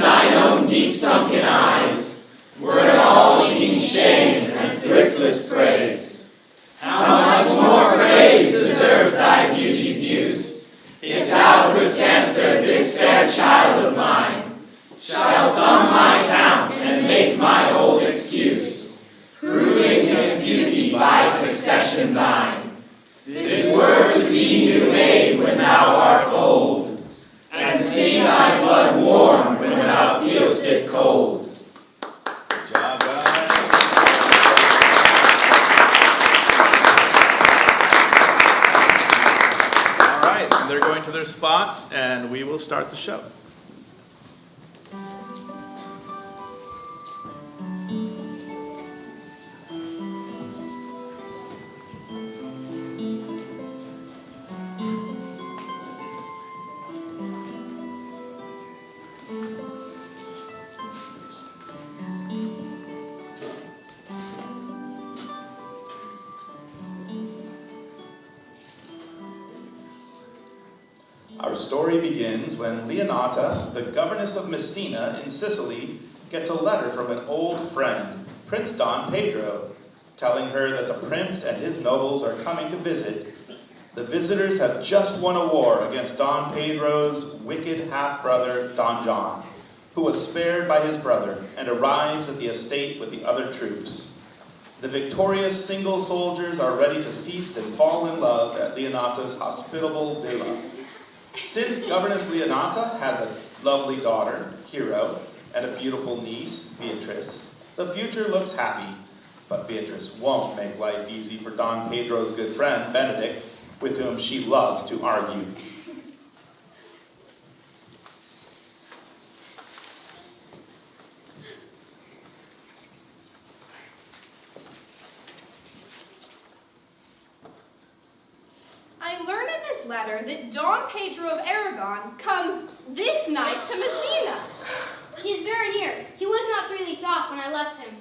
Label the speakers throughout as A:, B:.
A: thine own deep-sunken eyes, were it all eating shame and thriftless praise. How much more praise deserves thy beauty's use, if thou couldst answer this fair child of mine, shall sum my count and make my old excuse, proving his beauty by succession thine. This were to be new made when thou art old, and see thy blood warm when thou feel'st it cold.
B: Good job, guys. All right, they're going to their spots, and we will start the show. Our story begins when Leonata, the governess of Messina in Sicily, gets a letter from an old friend, Prince Don Pedro, telling her that the prince and his nobles are coming to visit. The visitors have just won a war against Don Pedro's wicked half-brother, Don John, who was spared by his brother and arrives at the estate with the other troops. The victorious single soldiers are ready to feast and fall in love at Leonata's hospitable villa. Since Governess Leonata has a lovely daughter, Hero, and a beautiful niece, Beatrice, the future looks happy. But Beatrice won't make life easy for Don Pedro's good friend, Benedict, with whom she loves to argue.
C: I learn in this letter that Don Pedro of Aragon comes this night to Messina.
D: He is very near. He was not 3 leagues off when I left him.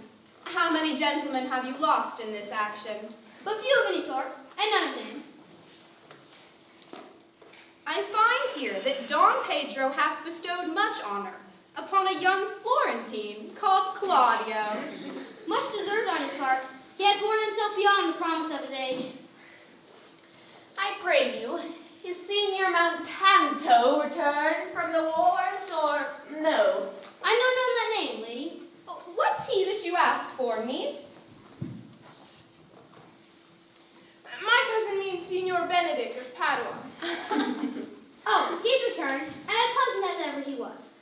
C: How many gentlemen have you lost in this action?
D: But few of any sort, and none of them.
C: I find here that Don Pedro hath bestowed much honor upon a young Florentine called Claudio.
D: Much deserved on his part. He hath borne himself beyond the promise of his age.
E: I pray you, is Signor Montanto returned from the wars, or no?
D: I know none that name, lady.
C: What's he that you ask for, niece? My cousin means Signor Benedict of Padua.
D: Oh, he's returned, and as pleasant as ever he was.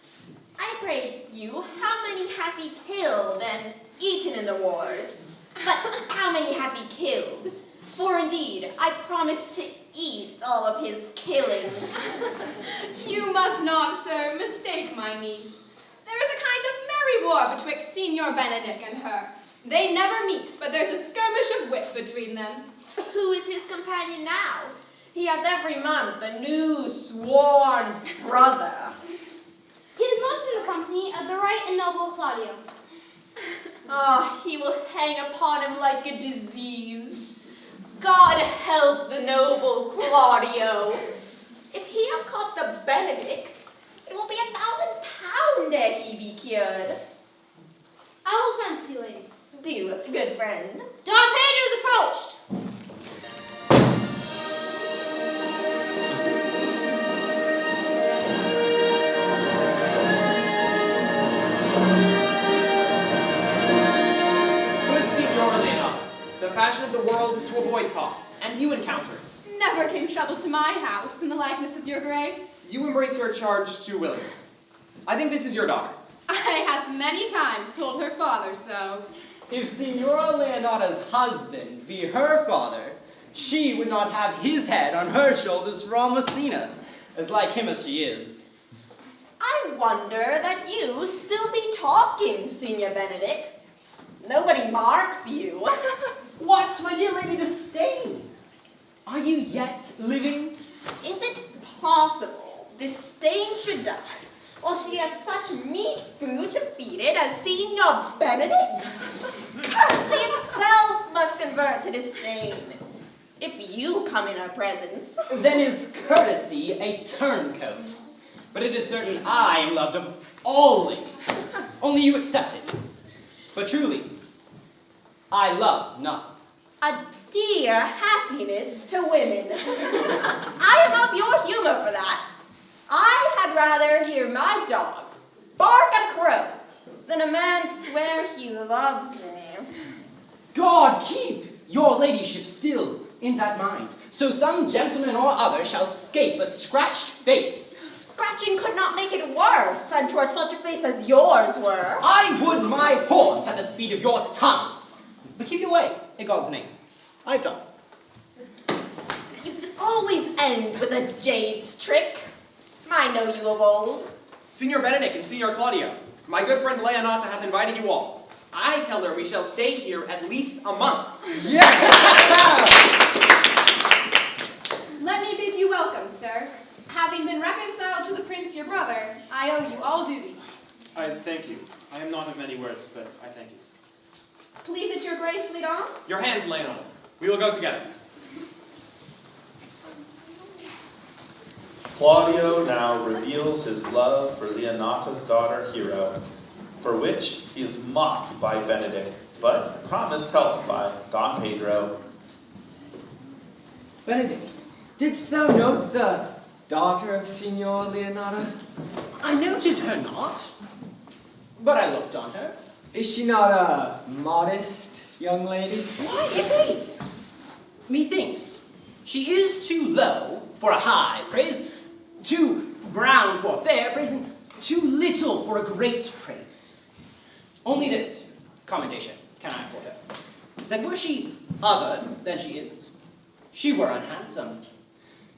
E: I pray you, how many hath he killed and eaten in the wars? But how many hath he killed? For indeed, I promise to eat all of his killing.
C: You must not, sir, mistake my niece. There is a kind of merry war betwixt Signor Benedict and her. They never meet, but there's a skirmish of wit between them.
E: Who is his companion now? He hath every month a new sworn brother.
D: He is most in the company of the right and noble Claudio.
E: Ah, he will hang upon him like a disease. God help the noble Claudio. If he have caught the Benedict, it will be 1,000 pound ere he be cured.
D: I will fence you, lady.
E: Do, good friend.
D: Don Pedro's approached.
F: The fashion of the world is to avoid costs, and you encounter it.
C: Never came trouble to my house in the likeness of your grace.
F: You embrace her charge too willingly. I think this is your daughter.
C: I have many times told her father so.
G: If Signora Leonata's husband be her father, she would not have his head on her shoulders from Messina, as like him as she is.
E: I wonder that you still be talking, Signor Benedict. Nobody marks you.
G: What, my dear Lady Disdain? Are you yet living?
E: Is it possible Disdain should die, while she had such meat food to feed it as Signor Benedict? Courtesy itself must convert to disdain, if you come in her presence.
G: Then is courtesy a turncoat? But it is certain I am loved of all ladies. Only you accept it. But truly, I love none.
E: A dear happiness to women. I am of your humor for that. I had rather hear my dog bark and crow than a man swear he loves me.
G: God keep your ladyship still in that mind, so some gentleman or other shall scape a scratched face.
E: Scratching could not make it worse, and 'twere such a face as yours were.
G: I would my horse had the speed of your tongue. But keep your way, in God's name. I've done.
E: You always end with a jade's trick. I know you of old.
F: Signor Benedict and Signor Claudio, my good friend Leonata hath invited you all. I tell her we shall stay here at least a month.
G: Yeah!
C: Let me bid you welcome, sir. Having been reconciled to the prince your brother, I owe you all duty.
H: I thank you. I am not of many words, but I thank you.
C: Please it your grace lead on.
F: Your hands, Leonata. We will go together.
B: Claudio now reveals his love for Leonata's daughter Hero, for which he is mocked by Benedict, but promised help by Don Pedro.
G: Benedict, didst thou note the daughter of Signor Leonata? I noted her not, but I looked on her. Is she not a modest young lady? Why, if methinks she is too low for a high praise, too brown for fair praise, and too little for a great praise. Only this commendation can I afford her, that were she other than she is, she were unhandsome,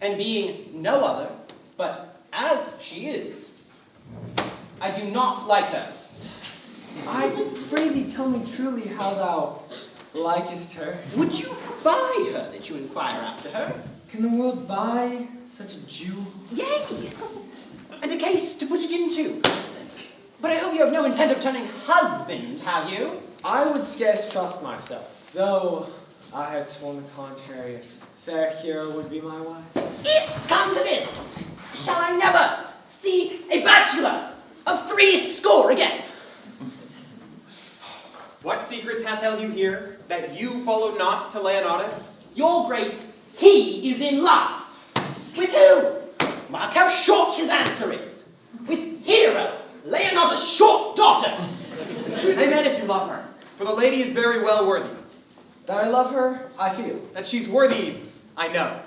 G: and being no other, but as she is, I do not like her.
I: I pray thee tell me truly how thou likest her.
G: Would you buy her that you inquire after her?
I: Can the world buy such a Jew?
G: Yea, and a case to put it into. But I hope you have no intent of turning husband, have you?
I: I would scarce trust myself, though I had sworn the contrary if fair Hero would be my wife.
G: Is't come to this? Shall I never see a bachelor of 80 again?
F: What secrets hath held you here, that you followed not to Leonatus?
G: Your grace, he is in love. With who? Mark how short his answer is. With Hero, Leonata's short daughter.
F: Amen if you love her, for the lady is very well worthy.
I: That I love her, I feel.
F: That she's worthy, I know.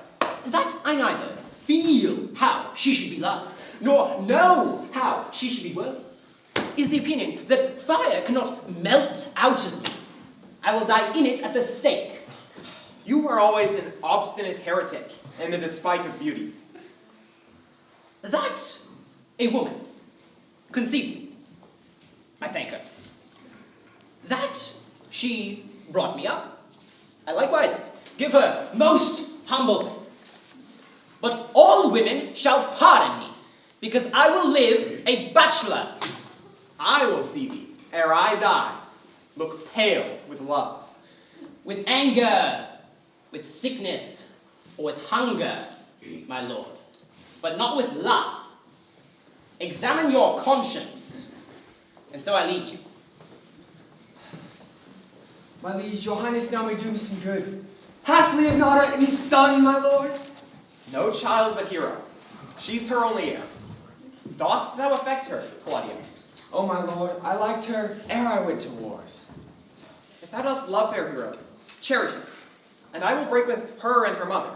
G: That I neither feel how she should be loved, nor know how she should be worthy, is the opinion that fire cannot melt out of me. I will die in it at the stake.
F: You were always an obstinate heretic in the despite of beauty.
G: That a woman conceived me, I thank her. That she brought me up, I likewise give her most humble thanks. But all women shall pardon me, because I will live a bachelor.
F: I will see thee, ere I die, look pale with love.
G: With anger, with sickness, or with hunger, my lord, but not with love. Examine your conscience, and so I leave you.
I: My liege, your highness now may do me some good. Hath Leonata any son, my lord?
F: No child but Hero. She's her only heir. Dost thou affect her, Claudio?
I: Oh, my lord, I liked her ere I went to wars.
F: If thou dost love fair Hero, cherish it, and I will break with her and her mother.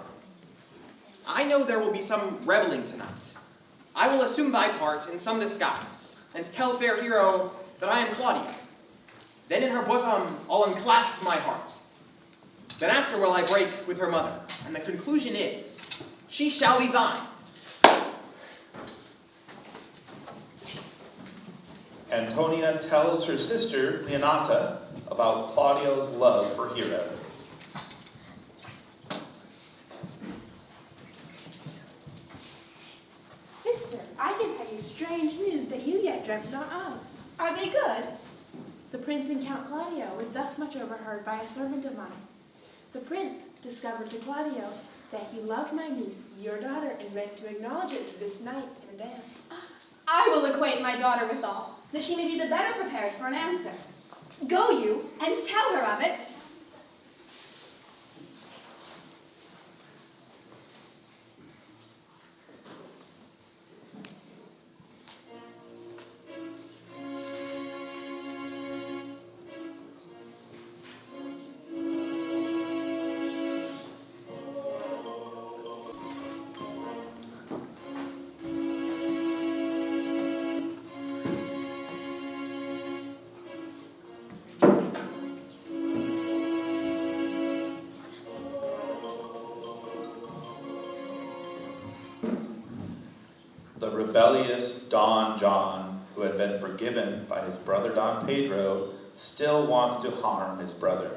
F: I know there will be some reveling tonight. I will assume thy part in some disguise, and tell fair Hero that I am Claudio. Then in her bosom I'll unclasp my heart. Then after will I break with her mother, and the conclusion is, she shall be thine.
B: Antonia tells her sister, Leonata, about Claudio's love for Hero.
J: Sister, I can tell you strange news that you yet dreamt not of.
C: Are they good?
J: The prince and Count Claudio were thus much overheard by a servant of mine. The prince discovered to Claudio that he loved my niece, your daughter, and meant to acknowledge it this night in a dance.
C: I will acquaint my daughter with all, that she may be the better prepared for an answer. Go you, and tell her of it.
B: The rebellious Don John, who had been forgiven by his brother Don Pedro, still wants to harm his brother.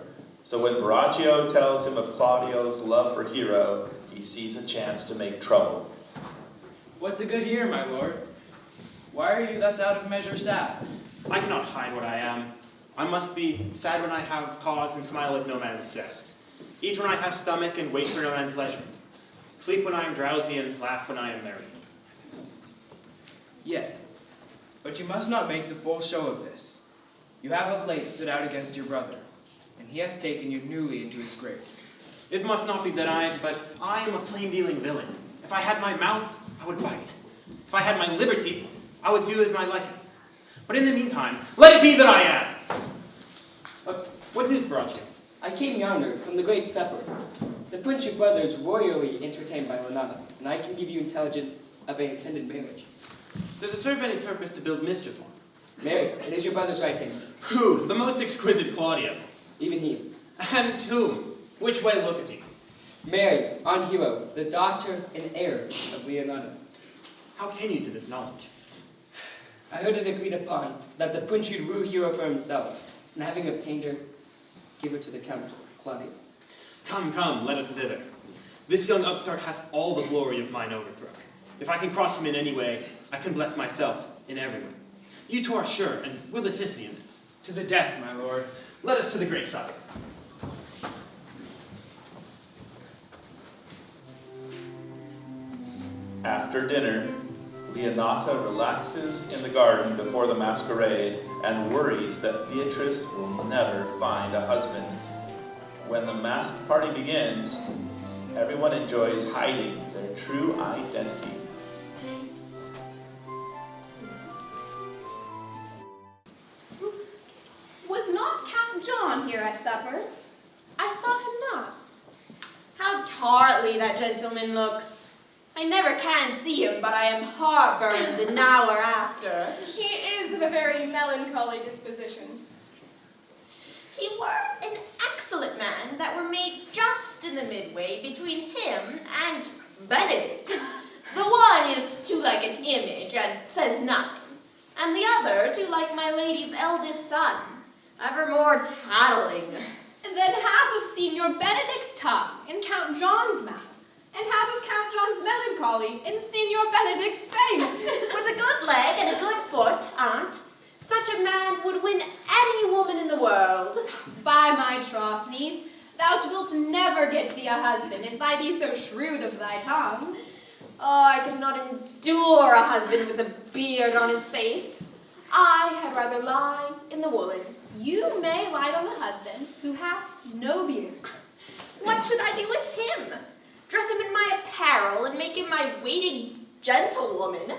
B: So when Borachio tells him of Claudio's love for Hero, he sees a chance to make trouble.
K: What the good year, my lord? Why are you thus out of measure sad?
H: I cannot hide what I am. I must be sad when I have cause and smile at no man's jest. Eat when I have stomach and wait for no man's leisure. Sleep when I am drowsy and laugh when I am merry.
K: Yet, but you must not make the full show of this. You have of late stood out against your brother, and he hath taken you newly into his grace.
H: It must not be that but I am a plain-dealing villain. If I had my mouth, I would bite. If I had my liberty, I would do as my liking. But in the meantime, let it be that I am. What news brought you?
L: I came yonder from the great supper. The Prince your brother is royally entertained by Leonardo, and I can give you intelligence of an intended marriage.
H: Does it serve any purpose to build mischief on?
L: Mary, it is your brother's right hand.
H: Who? The most exquisite Claudio.
L: Even he.
H: And whom? Which way looketh he?
L: Mary, on Hero, the daughter and heir of Leonardo.
H: How came you to this knowledge?
L: I heard it agreed upon that the prince should woo Hero for himself, and having obtained her, give her to the Count Claudio.
H: Come, let us thither. This young upstart hath all the glory of mine overthrow. If I can cross him in any way, I can bless myself in every way. You two are sure, and will assist me in this.
K: To the death, my lord.
H: Let us to the great supper.
B: After dinner, Leonata relaxes in the garden before the masquerade and worries that Beatrice will never find a husband. When the masked party begins, everyone enjoys hiding their true identity.
C: Was not Count John here at supper?
E: I saw him not. How tartly that gentleman looks. I never can see him, but I am heartburned an hour after.
C: He is of a very melancholy disposition.
E: He were an excellent man that were made just in the midway between him and Benedict. The one is too like an image and says nothing, and the other too like my lady's eldest son, evermore tattling.
C: And then half of Signor Benedict's tongue in Count John's mouth, and half of Count John's melancholy in Signor Benedict's face.
E: With a good leg and a good foot, aunt, such a man would win any woman in the world.
C: By my troth, niece, thou wilt never get thee a husband, if I be so shrewd of thy tongue.
E: Oh, I could not endure a husband with a beard on his face. I had rather lie in the woolen.
C: You may light on a husband who hath no beard.
E: What should I do with him? Dress him in my apparel and make him my waiting gentlewoman?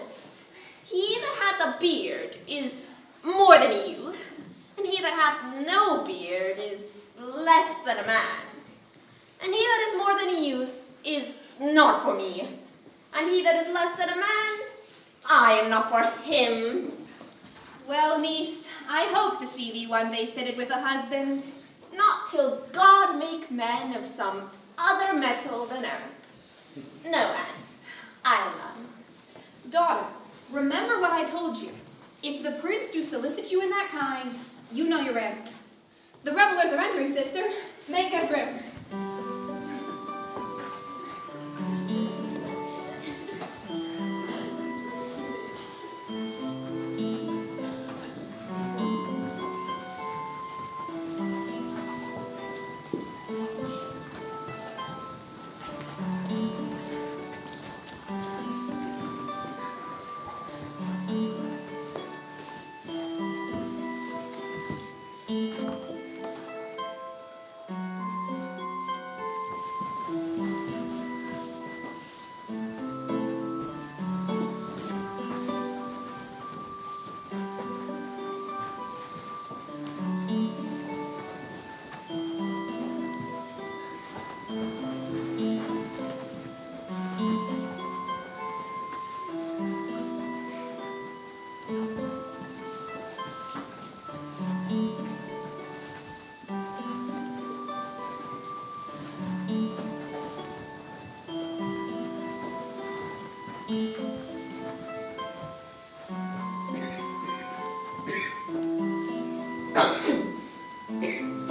E: He that hath a beard is more than a youth, and he that hath no beard is less than a man. And he that is more than a youth is not for me, and he that is less than a man, I am not for him.
C: Well, niece, I hope to see thee one day fitted with a husband.
E: Not till God make men of some other metal than earth. No, aunt, I am none.
C: Daughter, remember what I told you. If the prince do solicit you in that kind, you know your answer. The revelers are entering, sister. Make us room.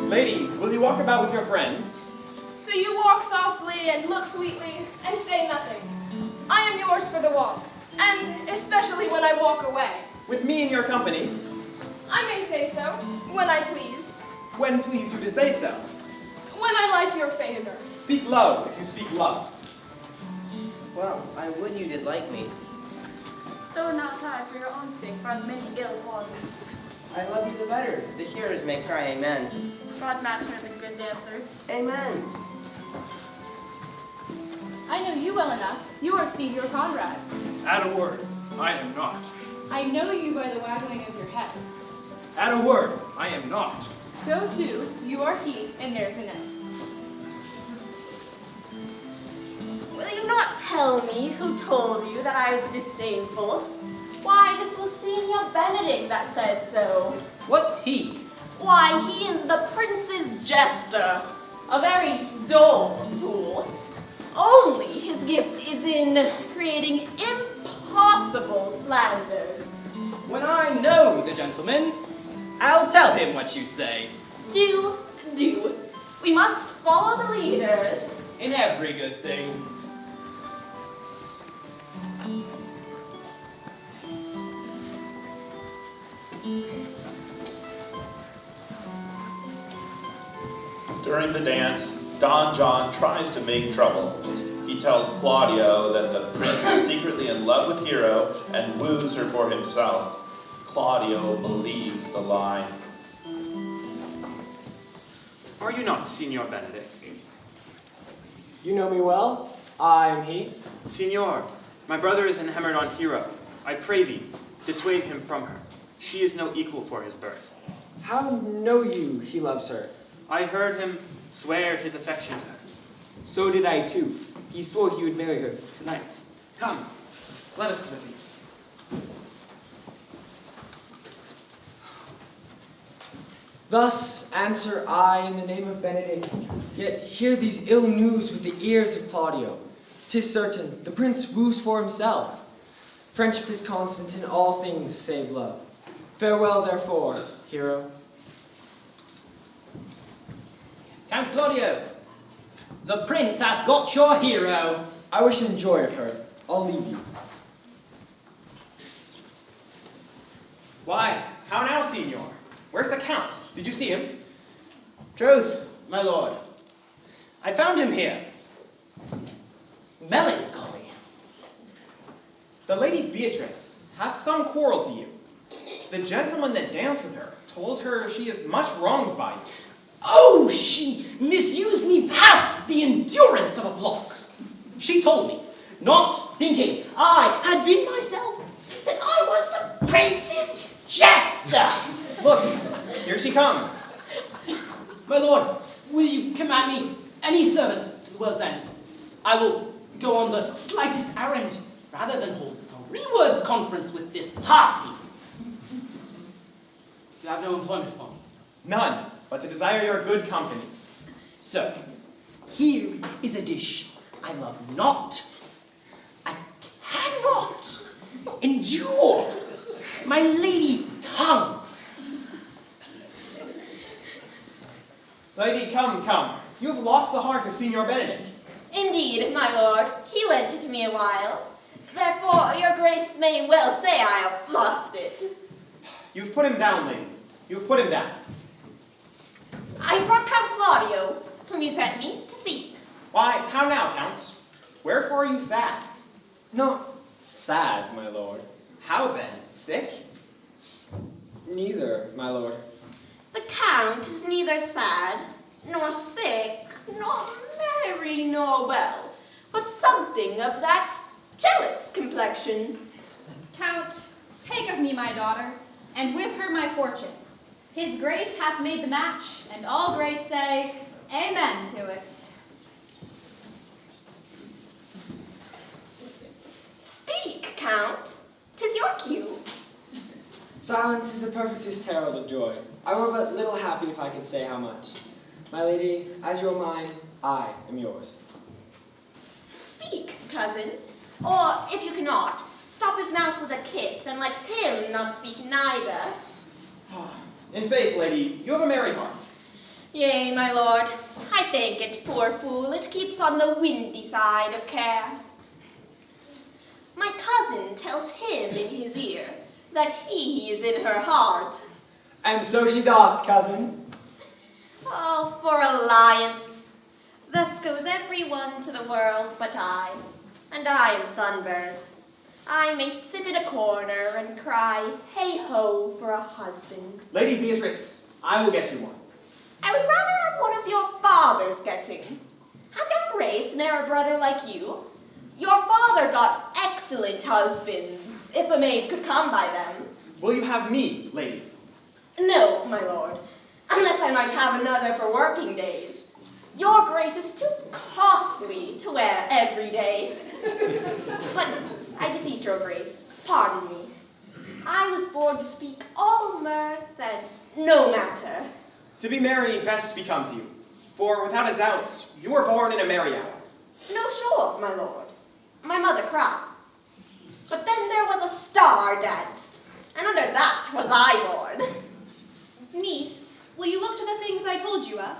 F: Lady, will you walk about with your friends?
C: So you walk softly and look sweetly and say nothing. I am yours for the walk, and especially when I walk away.
F: With me in your company?
C: I may say so, when I please.
F: When please you to say so?
C: When I like your favor.
F: Speak low, if you speak love.
M: Well, I would you did like me.
J: So not I for your own sake from many ill causes.
M: I love you the better. The hearers may cry amen.
J: God master the good dancer.
M: Amen.
C: I know you well enough. You are Senior Conrad.
H: At a word, I am not.
C: I know you by the waggling of your head.
H: At a word, I am not.
C: Go to, you are he, and there's an end.
E: Will you not tell me who told you that I was disdainful? Why, this was Senior Benedict that said so.
K: What's he?
E: Why, he is the prince's jester. A very dull fool. Only his gift is in creating impossible slanders.
K: When I know the gentleman, I'll tell him what you say.
E: Do. We must follow the leaders.
K: In every good thing.
B: During the dance, Don John tries to make trouble. He tells Claudio that the prince is secretly in love with Hero and woos her for himself. Claudio believes the lie.
H: Are you not Signor Benedict?
I: You know me well. I am he.
H: Signor, my brother is enamored on Hero. I pray thee, dissuade him from her. She is no equal for his birth.
I: How know you he loves her?
H: I heard him swear his affection to her.
L: So did I too. He swore he would marry her tonight.
F: Come, let us to the feast.
G: Thus answer I in the name of Benedict, yet hear these ill news with the ears of Claudio. 'Tis certain, the prince woos for himself. Friendship is constant in all things save love. Farewell, therefore, Hero.
K: Count Claudio, the prince hath got your Hero.
G: I wish him joy of her. I'll leave you.
F: Why, how now, Signor? Where's the Count? Did you see him?
K: Truth, my lord. I found him here. Melancholy.
F: The Lady Beatrice hath some quarrel to you. The gentleman that danced with her told her she is much wronged by you.
K: Oh, she misused me past the endurance of a block. She told me, not thinking I had been myself, that I was the prince's jester.
F: Look, here she comes.
K: My lord, will you command me any service to the world's end? I will go on the slightest errand rather than hold a 3 words conference with this harpy. You have no employment for me.
F: None, but to desire your good company.
K: So, here is a dish I love not. I cannot endure my lady tongue.
F: Lady, come. You have lost the heart of Signor Benedict.
E: Indeed, my lord, he lent it to me a while. Therefore, your grace may well say I have lost it.
F: You've put him down, lady. You've put him down.
E: I brought Count Claudio, whom you sent me to seek.
F: Why, how now, Counts? Wherefore are you sad?
G: Not sad, my lord.
F: How then? Sick?
G: Neither, my lord.
E: The Count is neither sad, nor sick, nor merry, nor well, but something of that jealous complexion.
C: Count, take of me my daughter, and with her my fortune. His grace hath made the match, and all grace say, Amen to it.
E: Speak, Count. 'Tis your cue.
G: Silence is the perfectest herald of joy. I were but little happy if I could say how much. My lady, as you are mine, I am yours.
E: Speak, cousin. Or, if you cannot, stop his mouth with a kiss, and let him not speak neither.
F: In faith, lady, you have a merry heart.
E: Yea, my lord, I thank it, poor fool, it keeps on the windy side of care. My cousin tells him in his ear that he is in her heart.
I: And so she doth, cousin.
E: Oh, for alliance. Thus goes everyone to the world but I, and I am sunburnt. I may sit in a corner and cry, hey-ho, for a husband.
F: Lady Beatrice, I will get you one.
E: I would rather have one of your father's getting. Had your grace ne'er a brother like you? Your father got excellent husbands, if a maid could come by them.
F: Will you have me, lady?
E: No, my lord, unless I might have another for working days. Your grace is too costly to wear every day. But I beseech your grace, pardon me. I was born to speak all mirth and no matter.
F: To be merry best becomes you, for without a doubt, you were born in a merry hour.
E: No, sure, my lord. My mother cried. But then there was a star danced, and under that was I born.
C: Niece, will you look to the things I told you of?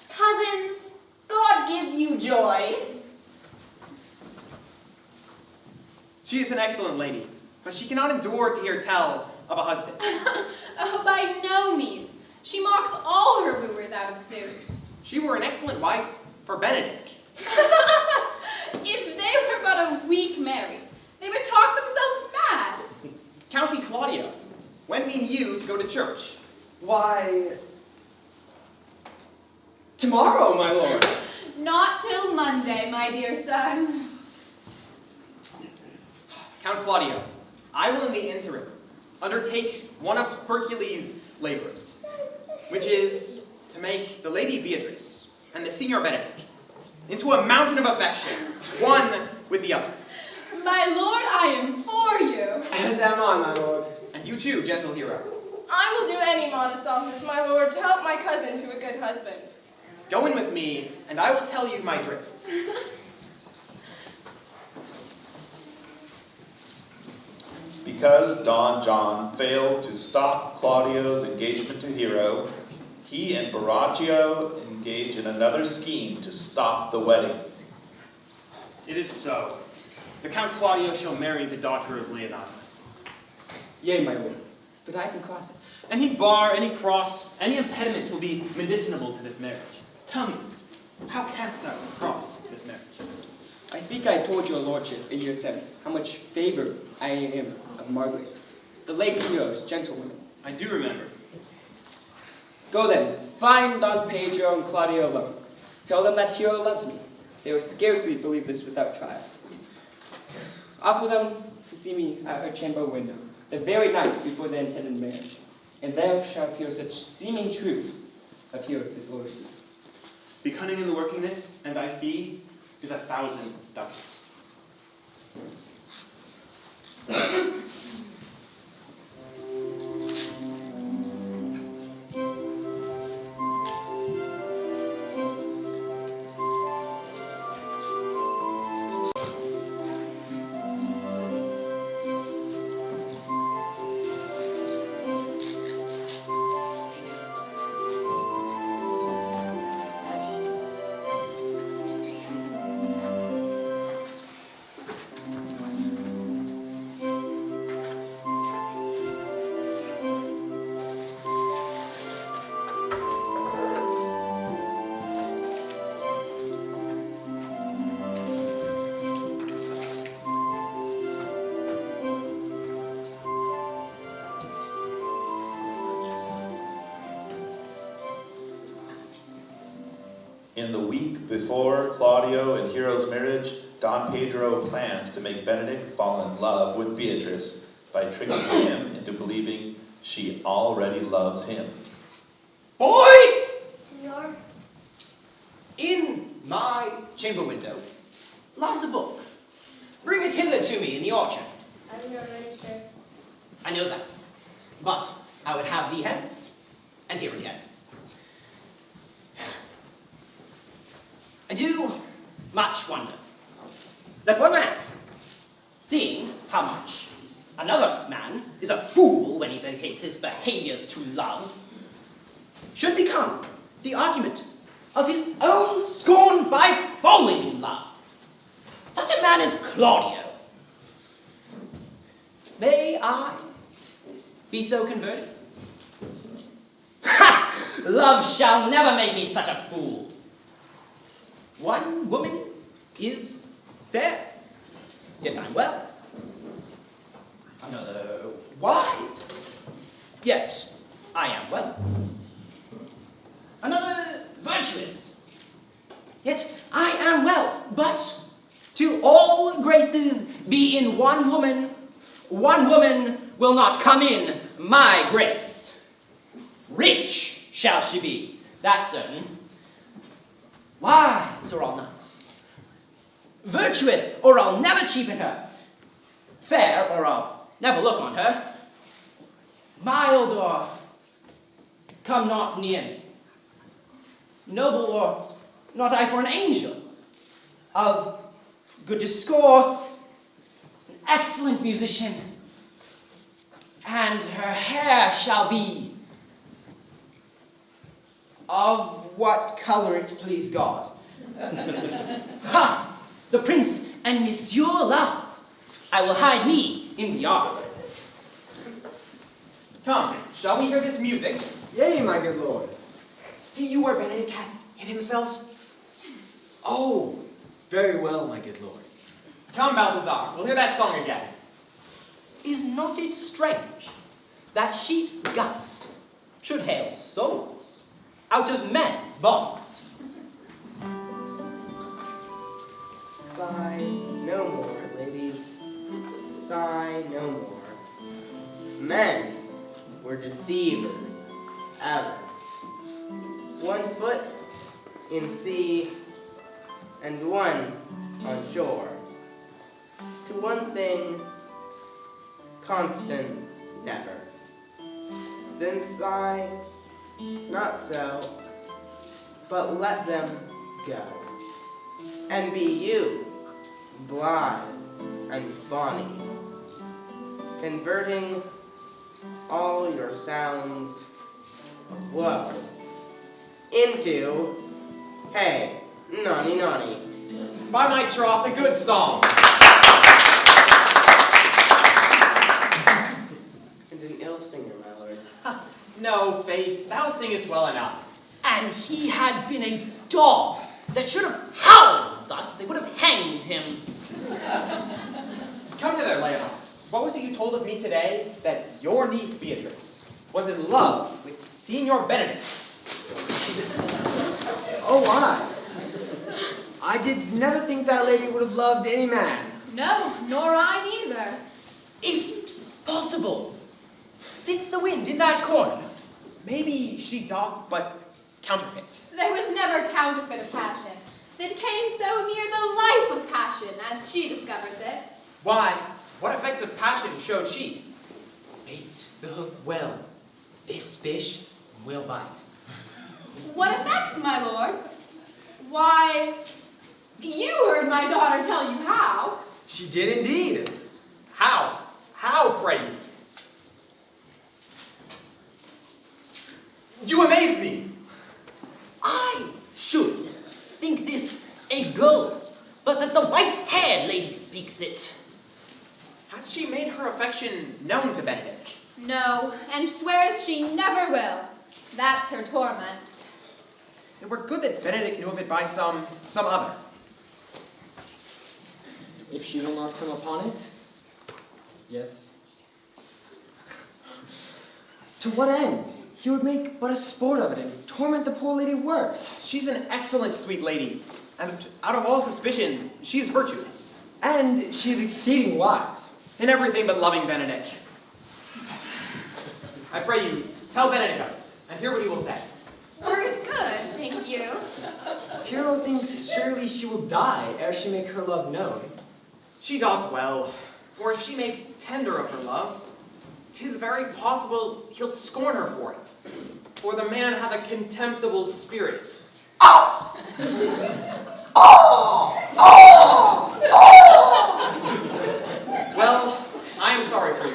E: Cousins, God give you joy.
F: She is an excellent lady, but she cannot endure to hear tell of a husband.
C: Oh, by no means. She mocks all her wooers out of suit.
F: She were an excellent wife for Benedict.
C: If they were but a week married, they would talk themselves mad.
F: County Claudio, when mean you to go to church?
I: Why, tomorrow, my lord.
C: Not till Monday, my dear son.
F: Count Claudio, I will in the interim undertake one of Hercules' labors, which is to make the Lady Beatrice and the Signor Benedict into a mountain of affection, one with the other.
C: My lord, I am for you.
I: As am I, my lord.
F: And you too, gentle hero.
J: I will do any modest office, my lord, to help my cousin to a good husband.
F: Go in with me, and I will tell you my drift.
B: Because Don John failed to stop Claudio's engagement to Hero, he and Borachio engage in another scheme to stop the wedding.
H: It is so. The Count Claudio shall marry the daughter of Leonardo.
L: Yea, my lord, but I can cross it.
H: Any bar, any cross, any impediment will be medicinable to this marriage. Tell me, how canst thou cross this marriage?
L: I think I told your lordship a year since how much favor I am of Margaret, the late hero's gentlewoman.
H: I do remember.
L: Go then, find Don Pedro and Claudio alone. Tell them that Hero loves me. They will scarcely believe this without trial. Offer them to see me at her chamber window, the very night before the intended marriage, and there shall appear such seeming truth of Hero's disloyalty.
H: Be cunning in the working this, and thy fee is 1,000 ducats.
B: In the week before Claudio and Hero's marriage, Don Pedro plans to make Benedict fall in love with Beatrice by tricking him into believing she already loves him.
K: Boy!
D: Senor?
K: In my chamber window lies a book. Bring it hither to me in the orchard.
D: I'm not ready, sir.
K: I know that. But I would have thee hence, and here again. I do much wonder that one man, seeing how much another man is a fool when he dedicates his behaviors to love, should become the argument of his own scorn by falling in love. Such a man is Claudio. May I be so converted? Ha! Love shall never make me such a fool. One woman is fair, yet I'm well. Another wise, yet I am well. Another virtuous, yet I am well. But to all graces be in one woman will not come in my grace. Rich shall she be, that's certain. Wise, or I'll not. Virtuous, or I'll never cheapen her. Fair, or I'll never look on her. Mild, or come not near me. Noble, or not I for an angel. Of good discourse, an excellent musician, and her hair shall be of what color it please God. Ha! The prince and Monsieur Love, I will hide me in the arbor.
F: Come, shall we hear this music?
G: Yea, my good lord.
F: See you where Benedict hath hid himself?
G: Oh, very well, my good lord.
F: Come, Balthazar, we'll hear that song again.
K: Is not it strange that sheep's guts should hail souls out of men's bodies?
M: Sigh no more, ladies. Sigh no more. Men were deceivers ever. 1 foot in sea and 1 on shore. To one thing constant never. Then sigh, not so, but let them go. And be you, blithe and bonny, converting all your sounds of woe into, hey, nonny nonny.
F: By my troth, a good song.
M: And an ill singer, my lord.
F: No, Faith, thou singest well enough.
K: And he had been a dog that should have howled thus, they would have hanged him.
F: Come hither, Leonard. What was it you told of me today that your niece Beatrice was in love with Signor Benedict?
G: Oh, I did never think that lady would have loved any man.
C: No, nor I neither.
K: Is't possible? Sits the wind in that corner?
F: Maybe she doth but counterfeit.
C: There was never counterfeit of passion that came so near the life of passion as she discovers it.
F: Why, what effects of passion showed she?
K: Bait the hook well. This fish will bite.
C: What effects, my lord? Why, you heard my daughter tell you how.
G: She did indeed.
F: How? How, pray you? You amaze me.
K: I should think this a girl, but that the white-haired lady speaks it.
F: Has she made her affection known to Benedict?
C: No, and swears she never will. That's her torment.
F: It were good that Benedict knew of it by some other.
G: If she will not come upon it, yes. To what end? He would make but a sport of it and torment the poor lady worse.
F: She's an excellent sweet lady, and out of all suspicion, she is virtuous.
G: And she is exceeding wise.
F: In everything but loving Benedict. I pray you, tell Benedict of it, and hear what he will say.
C: Word good, thank you.
G: Hero thinks surely she will die ere she make her love known.
F: She doth well, for if she make tender of her love, 'tis very possible he'll scorn her for it. For the man hath a contemptible spirit.
K: Oh! Oh! Oh! Oh!
F: Well, I am sorry for you.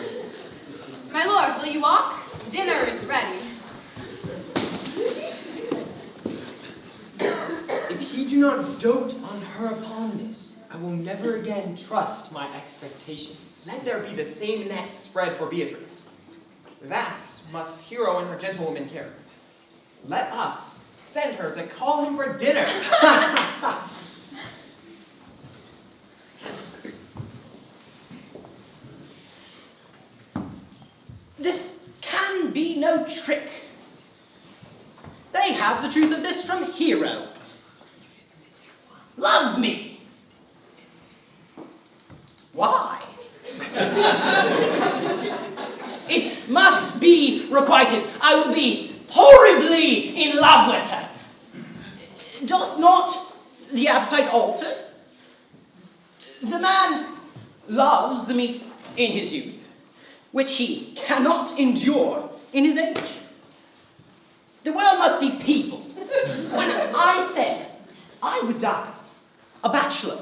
C: Will you walk? Dinner is ready.
I: If he do not dote on her upon this, I will never again trust my expectations.
F: Let there be the same net spread for Beatrice. That must Hero and her gentlewoman care. Let us send her to call him for dinner.
K: This can be no trick. They have the truth of this from Hero. Love me. Why? It must be requited. I will be horribly in love with her. Doth not the appetite alter? The man loves the meat in his youth, which he cannot endure in his age. The world must be peopled. When I said I would die a bachelor,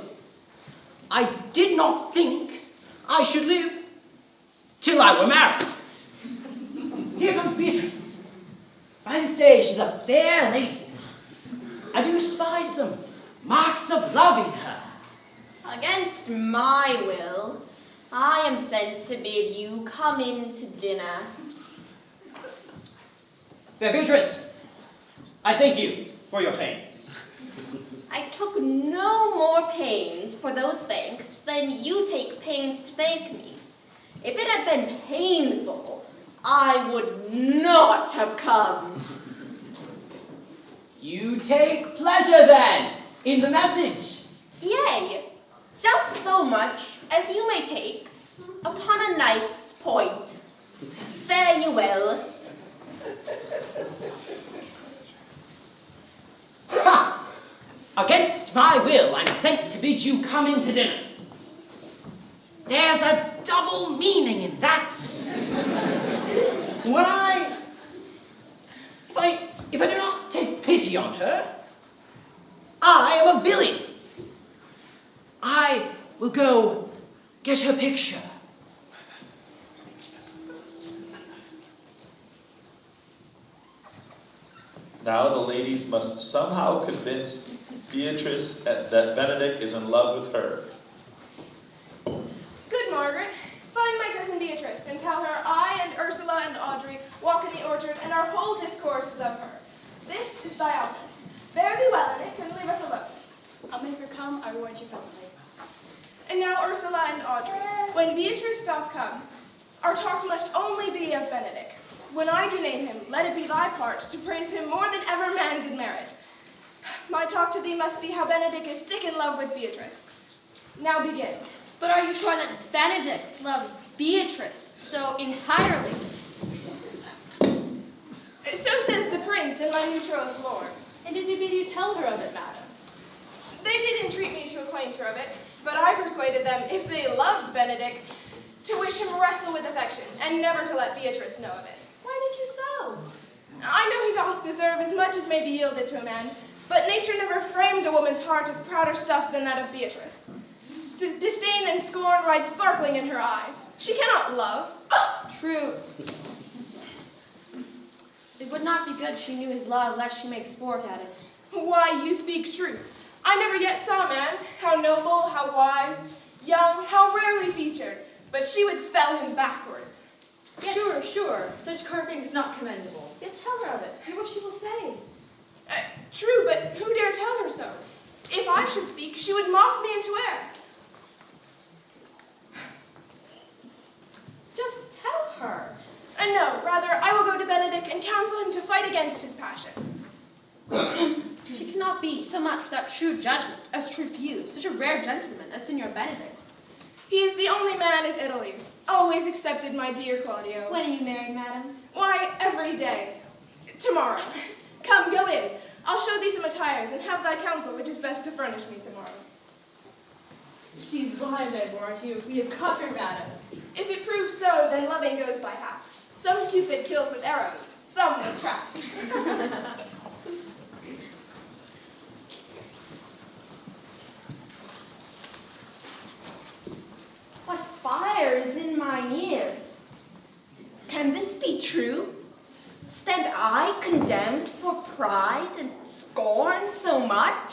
K: I did not think I should live till I were married. Here comes Beatrice. By this day, she's a fair lady. I do spy some marks of love in her.
E: Against my will, I am sent to bid you come in to dinner.
K: Fair Beatrice, I thank you for your pains.
E: I took no more pains for those thanks than you take pains to thank me. If it had been painful, I would not have come.
K: You take pleasure, then, in the message.
E: Yea, just so much as you may take upon a knife's point. Fare you well.
K: Ha! Against my will, I'm sent to bid you come in to dinner. There's a double meaning in that. If I do not take pity on her, I am a villain. I will go get her picture.
B: Now the ladies must somehow convince Beatrice that Benedict is in love with her.
J: Good, Margaret. Find my cousin Beatrice and tell her I and Ursula and Audrey walk in the orchard and our whole discourse is of her. This is thy Albus. Fare thee well in it and leave us alone.
C: I'll make her come. I will warn you presently.
J: And now Ursula and Audrey, when Beatrice doth come, our talk must only be of Benedict. When I do name him, let it be thy part to praise him more than ever man did merit. My talk to thee must be how Benedict is sick in love with Beatrice. Now begin.
D: But are you sure that Benedict loves Beatrice so entirely?
J: So says the prince and my betrothed lord.
C: And did they bid you tell her of it, madam?
J: They did entreat me to acquaint her of it, but I persuaded them, if they loved Benedict, to wish him wrestle with affection, and never to let Beatrice know of it.
C: Why did you so?
J: I know he doth deserve as much as may be yielded to a man, but nature never framed a woman's heart of prouder stuff than that of Beatrice. Disdain and scorn ride sparkling in her eyes. She cannot love.
D: True. It would not be good she knew his laws, lest she make sport at it.
J: Why, you speak truth. I never yet saw a man, how noble, how wise, young, how rarely featured, but she would spell him backwards.
C: Yet, sure. Such carping is not commendable. Yet tell her of it. Hear what she will say.
J: True, but who dare tell her so? If I should speak, she would mock me into air.
C: Just tell her.
J: No, rather, I will go to Benedict and counsel him to fight against his passion.
D: She cannot be so much without true judgment as to refuse such a rare gentleman as Signor Benedict.
J: He is the only man in Italy. Always accepted, my dear Claudio.
D: When are you married, madam?
J: Why, every day. Tomorrow. Come, go in. I'll show thee some attires, and have thy counsel which is best to furnish me tomorrow.
C: She's blind, I warrant you. We have caught her, madam.
J: If it proves so, then loving goes by haps. Some Cupid kills with arrows, some with traps.
E: What fire is in mine ears? Can this be true? Stand I condemned for pride and scorn so much?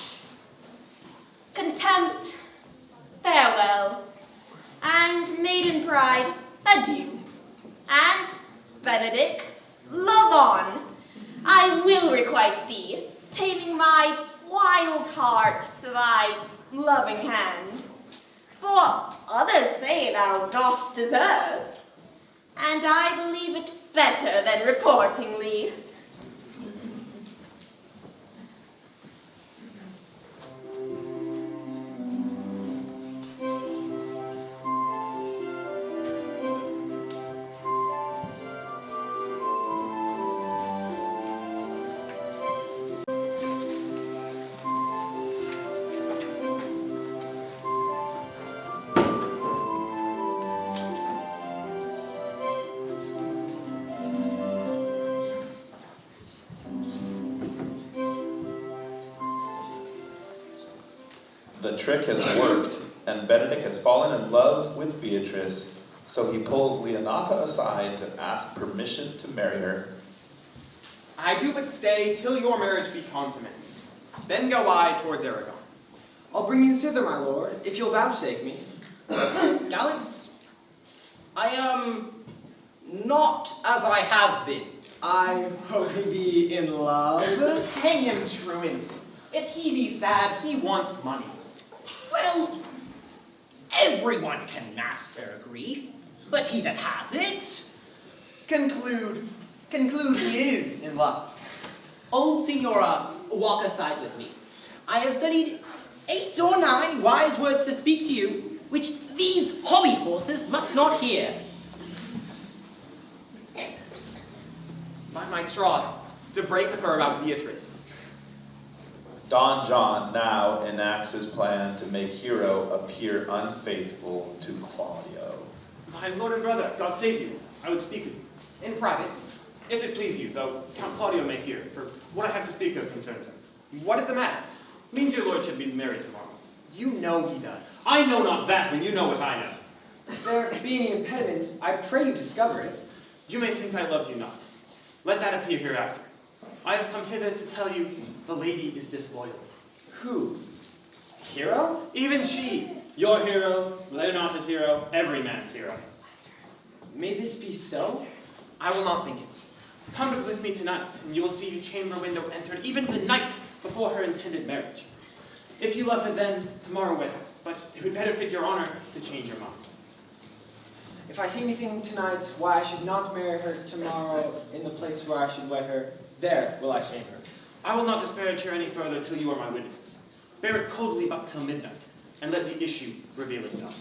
E: Contempt, farewell, and maiden pride, adieu. And, Benedick, love on. I will requite thee, taming my wild heart to thy loving hand. For others say thou dost deserve, and I believe it better than reportingly.
B: The trick has worked, and Benedick has fallen in love with Beatrice, so he pulls Leonata aside to ask permission to marry her.
F: I do but stay till your marriage be consummate. Then go I towards Aragon.
G: I'll bring you thither, my lord, if you'll vouchsafe me.
K: Gallants, I am not as I have been.
G: I hope he be in love.
F: Hang him, truants. If he be sad, he wants money.
K: Well, everyone can master grief, but he that has it.
F: Conclude he is in love.
K: Old Signora, walk aside with me. I have studied 8 or 9 wise words to speak to you, which these hobby horses must not hear.
F: By my troth, to break with her about Beatrice.
B: Don John now enacts his plan to make Hero appear unfaithful to Claudio.
H: My lord and brother, God save you. I would speak with you.
F: In private.
H: If it please you, though Count Claudio may hear, for what I have to speak of concerns him.
F: What is the matter?
H: Means your lord should be married tomorrow.
F: You know he does.
H: I know not that when you know what I know.
G: If there be any impediment, I pray you discover it.
H: You may think I love you not. Let that appear hereafter. I have come hither to tell you the lady is disloyal.
G: Who? Hero?
H: Even she. Your hero, Leonata's hero, every man's hero.
G: May this be so?
F: I will not think it.
H: Come with me tonight, and you will see your chamber window entered even the night before her intended marriage. If you love her then, tomorrow wed her, but it would better fit your honor to change your mind.
G: If I see anything tonight why I should not marry her tomorrow in the place where I should wed her, there will I shame her.
H: I will not disparage her any further till you are my witnesses. Bear it coldly up till midnight, and let the issue reveal itself.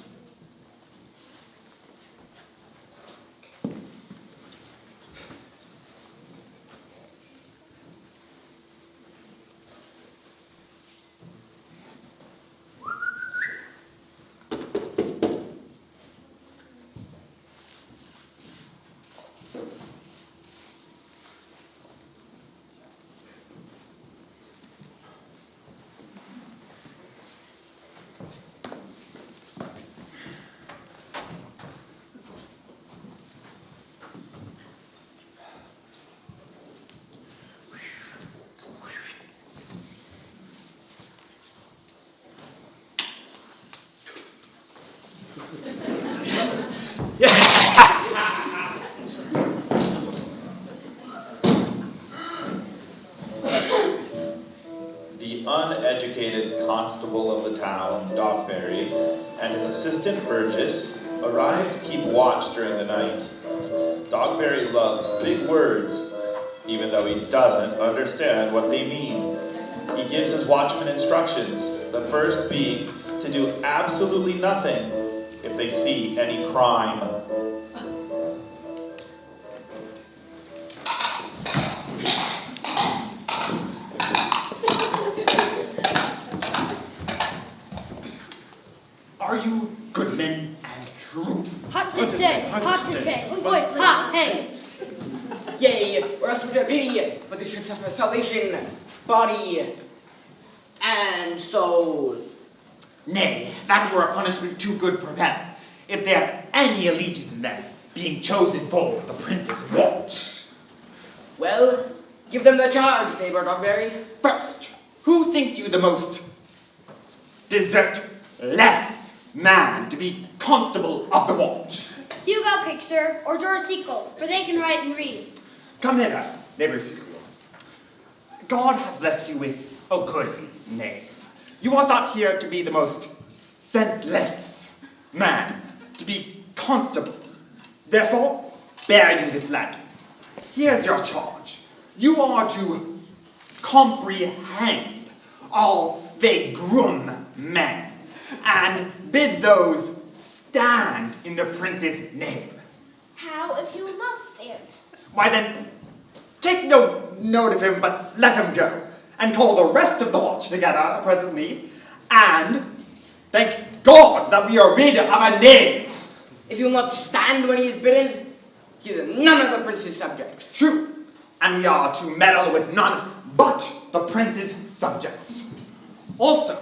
B: The uneducated constable of the town, Dogberry, and his assistant Burgess arrive to keep watch during the night. Dogberry loves big words, even though he doesn't understand what they mean. He gives his watchmen instructions, the first being to do absolutely nothing if they see any crime.
K: Are you good men and true?
D: Hot to say, Oi, ha, hey.
M: Yea, or else with a pity, but they should suffer salvation, body and soul.
K: Nay, that were a punishment too good for them, if they have any allegiance in them.
N: being chosen for the prince's watch.
M: Well, give them the charge, neighbor Dogberry.
N: First, who thinks you the most desert-less man to be constable of the watch?
O: Hugo Pick, sir, or George Sequel, for they can write and read.
N: Come hither, neighbor Sequel. God hath blessed you with a good name. You are thought here to be the most senseless man to be constable. Therefore, bear you this lad. Here's your charge. You are to comprehend all they grum men, and bid those stand in the prince's name.
J: How if he will not stand?
N: Why then, take no note of him, but let him go, and call the rest of the watch together presently, and thank God that we are rid of a name.
M: If he will not stand when he is bidden, he is none of the prince's subjects.
N: True, and we are to meddle with none but the prince's subjects. Also,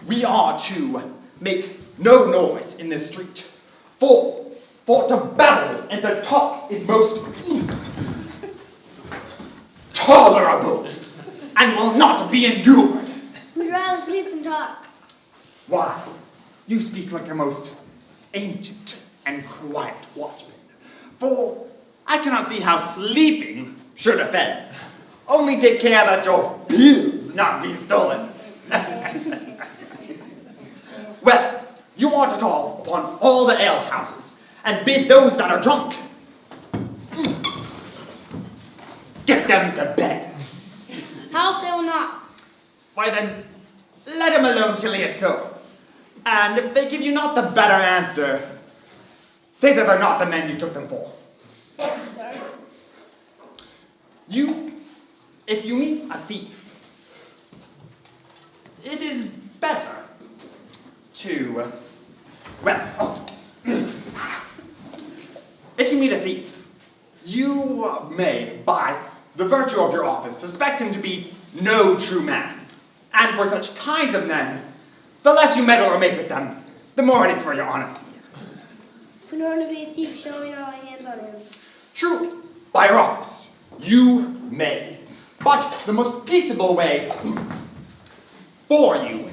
N: we are to make no noise in this street, for to babble and to talk is most tolerable, and will not be endured.
O: We'd rather sleep than talk.
N: Why, you speak like a most ancient and quiet watchman, for I cannot see how sleeping should offend. Only take care that your bills not be stolen. Well, you are to call upon all the alehouses and bid those that are drunk. Get them to bed.
O: How if they will not?
N: Why then, let him alone till he is so. And if they give you not the better answer, say that they're not the men you took them for.
J: Yes, sir.
N: If you meet a thief, it is better to, if you meet a thief, you may, by the virtue of your office, suspect him to be no true man. And for such kinds of men, the less you meddle or make with them, the more it is for your honesty.
O: If we know to be a thief, showing all hands on him.
N: True, by your office, you may. But the most peaceable way for you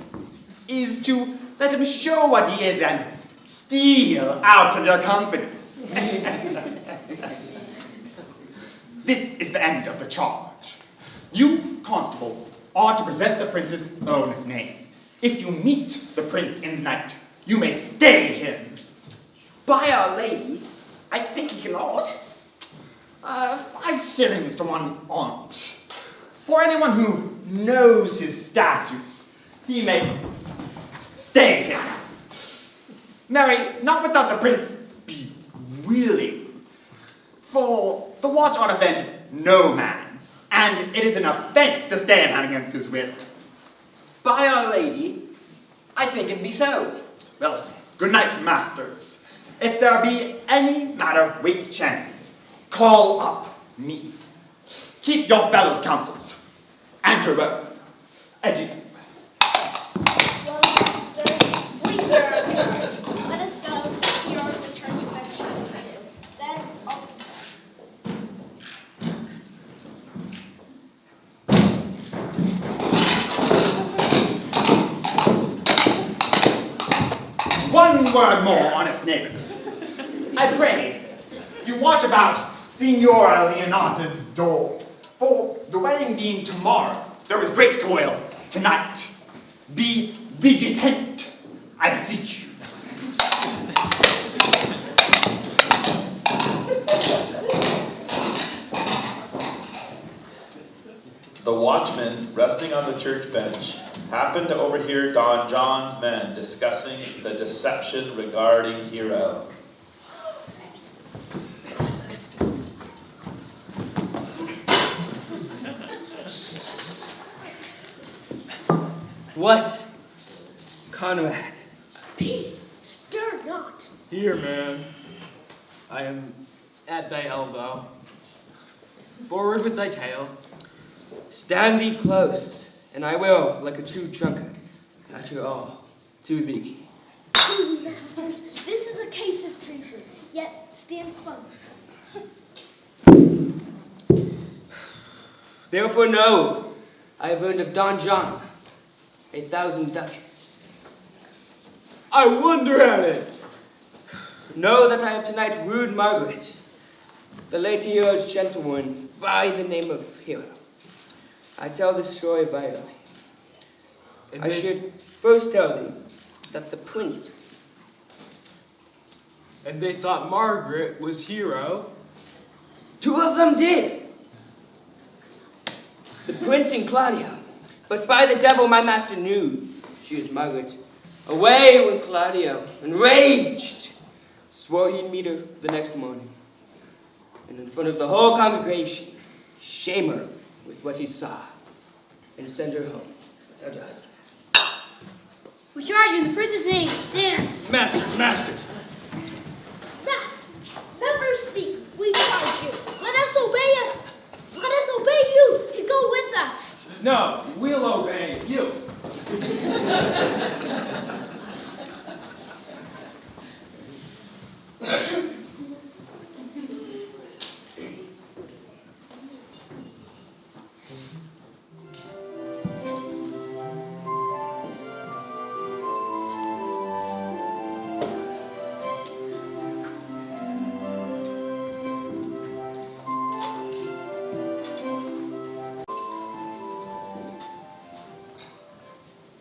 N: is to let him show what he is and steal out of your company. This is the end of the charge. You, constable, are to present the prince's own name. If you meet the prince in the night, you may stay him.
M: By Our Lady, I think he cannot.
N: 5 shillings to 1 aunt. For anyone who knows his statutes, he may stay him. Marry, not without the prince be willing, for the watch ought to offend no man, and it is an offense to stay a man against his will.
M: By Our Lady, I think it be so.
N: Well, good night, masters. If there be any matter weight chances, call up me. Keep your fellows' counsels, and your own. Adieu.
J: Well, sisters, we hear our charge. Let us go secure the church affection of you. Then,
N: One word more, honest neighbors. I pray you watch about Signora Leonata's door, for the wedding being tomorrow, there is great coil tonight. Be vigilant, I beseech you.
B: The watchman, resting on the church bench, happened to overhear Don John's men discussing the deception regarding Hero.
L: What? Conrad.
J: peace, stir not.
P: Here, man. I am at thy elbow. Forward with thy tale.
L: Stand thee close, and I will, like a true drunkard, utter all to thee.
J: Masters, this is a case of treason, yet
O: stand close.
L: Therefore know, I have earned of Don John 1,000 ducats.
P: I wonder at it.
L: Know that I have tonight wooed Margaret, the late hero's gentlewoman, by the name of Hero. I tell this story vitally. I should first tell thee that the prince.
P: And they thought Margaret was Hero.
L: 2 of them did. The prince and Claudia. But by the devil my master knew she was Margaret. Away went Claudio, enraged, swore he'd meet her the next morning. And in front of the whole congregation, shame her with what he saw, and send her home without a husband.
O: We charge you in the prince's name. Stand.
P: Master, master.
O: Never speak. We charge you. Let us obey you. Let us obey you to go with us.
P: No, we'll obey you.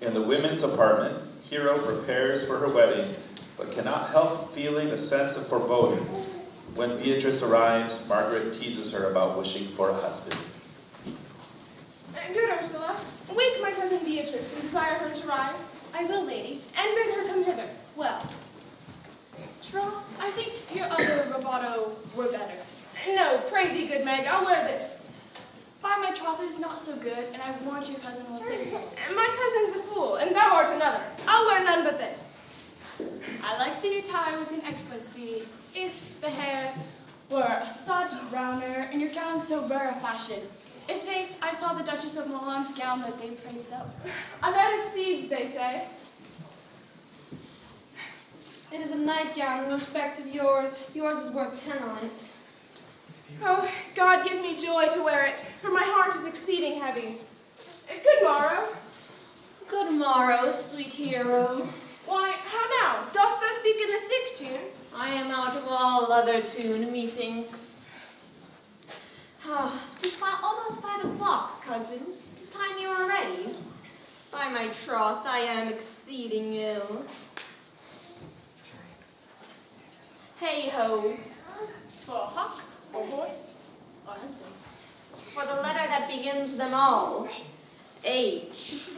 B: In the women's apartment, Hero prepares for her wedding, but cannot help feeling a sense of foreboding. When Beatrice arrives, Margaret teases her about wishing for a husband.
J: Good Ursula, wake my cousin Beatrice and desire her to rise.
C: I will, lady.
J: And bid her come hither.
C: Well, troth, I think your other bravado were better.
J: No, pray thee, good Meg, I'll wear this.
C: By my troth, it is not so good, and I warrant your cousin will say so.
J: My cousin's a fool, and thou art another. I'll wear none but this.
C: I like the new tie with an excellency, if the hair were a thought browner, and your gown so rare a fashion. If faith, I saw the Duchess of Milan's gown that they praise so.
J: A that exceeds, they say.
D: It is a nightgown in respect of yours. Yours is worth 10 on it.
J: Oh, God give me joy to wear it, for my heart is exceeding heavy. Good morrow.
E: Good morrow, sweet hero.
J: Why, how now? Dost thou speak in a sick tune?
E: I am out of all other tune, methinks. Ah, 'tis almost 5 o'clock, cousin. 'Tis time you were ready. By my troth, I am exceeding ill. Hey-ho.
C: For a hawk, or horse, or husband.
E: For the letter that begins them all. H.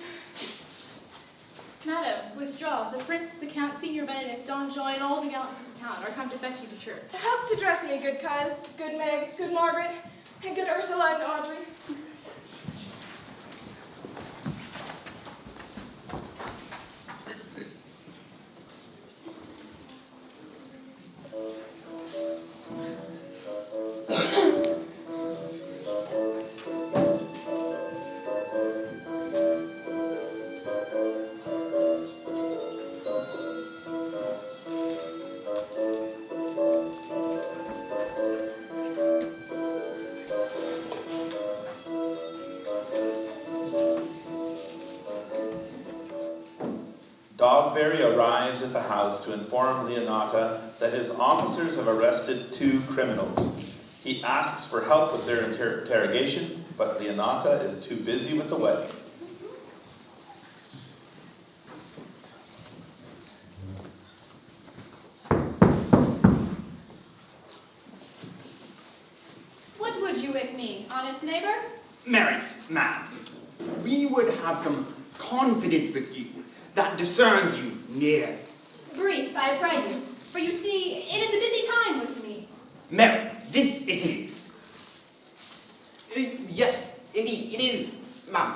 C: Madam, withdraw. The prince, the count, Senior Benedict, Don Joy, and all the gallants of the town are come to fetch you to church.
J: Help to dress me, good coz, good Meg, good Margaret, and good Ursula and Audrey.
B: Dogberry arrives at the house to inform Leonata that his officers have arrested 2 criminals. He asks for help with their interrogation, but Leonata is too busy with the wedding.
C: What would you with me, honest neighbor?
N: Mary, ma'am, we would have some confidence with you that discerns you near.
C: Brief, I pray you, for you see, it is a busy time with me.
N: Mary, this it is.
M: Yes, indeed, it is, ma'am.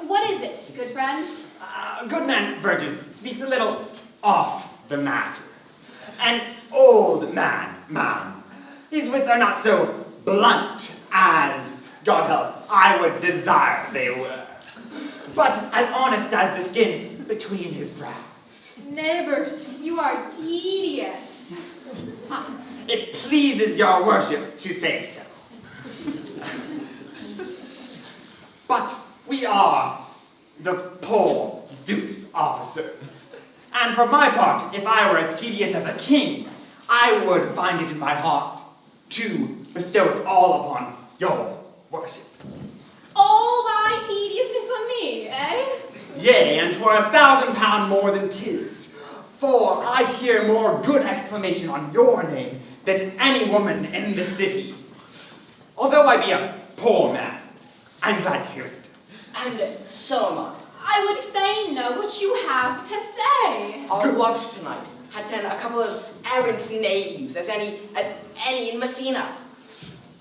C: What is it, good friends?
N: Good man Burgess speaks a little off the matter. An old man, ma'am. His wits are not so blunt as, God help, I would desire they were, but as honest as the skin between his brows.
C: Neighbors, you are tedious.
N: It pleases your worship to say so. But we are the poor Duke's officers. And for my part, if I were as tedious as a king, I would find it in my heart to bestow it all upon your worship.
C: All thy tediousness on me, eh?
N: Yea, and 'twere 1,000 pound more than 'tis. For I hear more good exclamation on your name than any woman in the city. Although I be a poor man, I'm glad to hear it.
M: And so am I.
C: I would fain know what you have to say.
M: Our watch tonight had sent a couple of errant knaves, as any in Messina.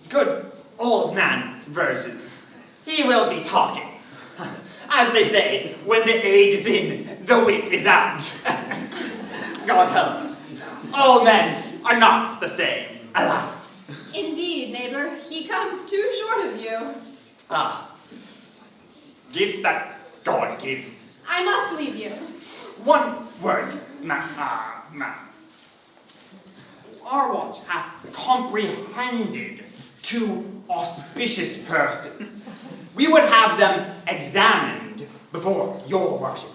N: Good old man Versions. He will be talking. As they say, when the age is in, the wit is out. God help us. All men are not the same, alas.
C: Indeed, neighbor, he comes too short of you.
N: Ah, gifts that God gives.
C: I must leave you.
N: One word, ma'am. Our watch hath comprehended 2 auspicious persons. We would have them examined before your worship.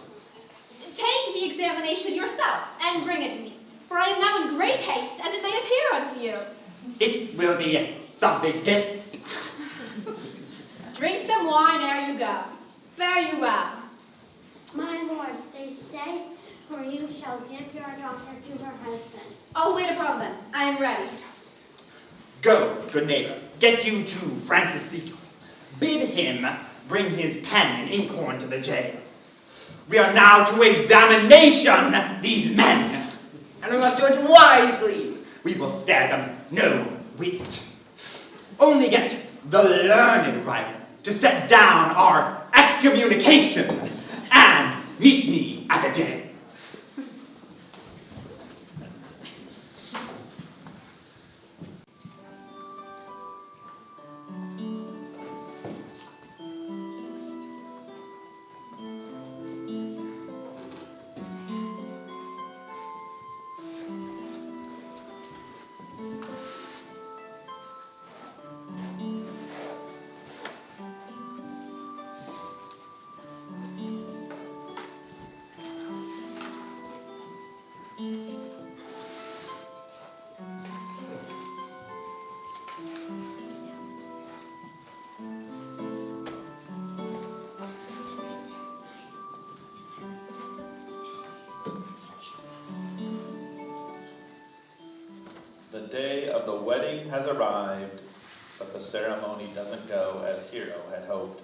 C: Take the examination yourself and bring it to me, for I am now in great haste, as it may appear unto you.
N: It will be something good.
C: Drink some wine ere you go. Fare you well.
O: My lord, they say, for you shall give your daughter to her husband.
C: I'll wait upon them. I am ready.
N: Go, good neighbor, get you to Francisito. Bid him bring his pen and inkhorn to the jail. We are now to examination these men.
M: And we must do it wisely.
N: We will spare them no wit. Only get the learned writer to set down our excommunication and meet me at the jail.
B: The day of the wedding has arrived, but the ceremony doesn't go as Hero had hoped.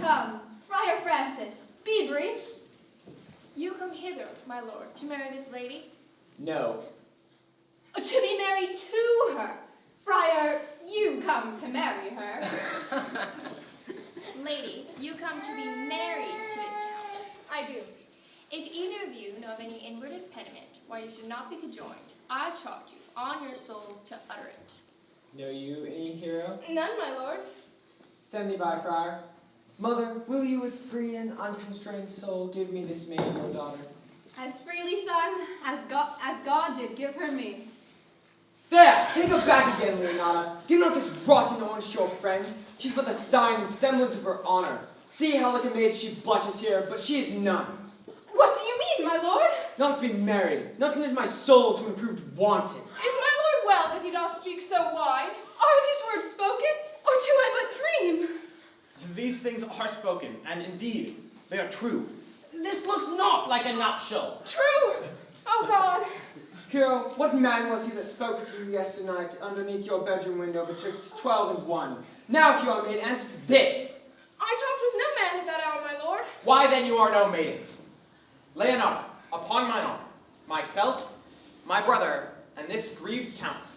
C: Come, Friar Francis, be brief.
J: You come hither, my lord, to marry this lady?
I: No.
C: To be married to her. Friar, you come to marry her.
Q: Lady, you come to be married to this count.
J: I do.
Q: If either of you know of any inward impediment why you should not be conjoined, I charge you on your souls to utter it.
I: Know you any hero?
J: None, my lord.
I: Stand thee by, friar. Mother, will you with free and unconstrained soul give me this maid your daughter?
C: As freely, son, as God did give her me.
I: There! Take her back again, Leonata. Give not this rotten orange to your friend. She's but the sign and semblance of her honor. See how like a maid she blushes here, but she is none.
C: What do you mean, my lord?
I: Not to be married, not to knit my soul to improved wanton.
J: Is my lord well that he doth speak so wide?
C: Are these words spoken, or do I but dream?
H: These things are spoken, and indeed, they are true.
K: This looks not like a nuptial.
J: True! Oh God!
I: Hero, what man was he that spoke to you yesternight underneath your bedroom window betwixt 12 and 1? Now, if you are maid, answer to this.
J: I talked with no man at that hour, my lord.
F: Why then you are no maiden? Leonardo, upon mine honor, myself, my brother, and this grieved count,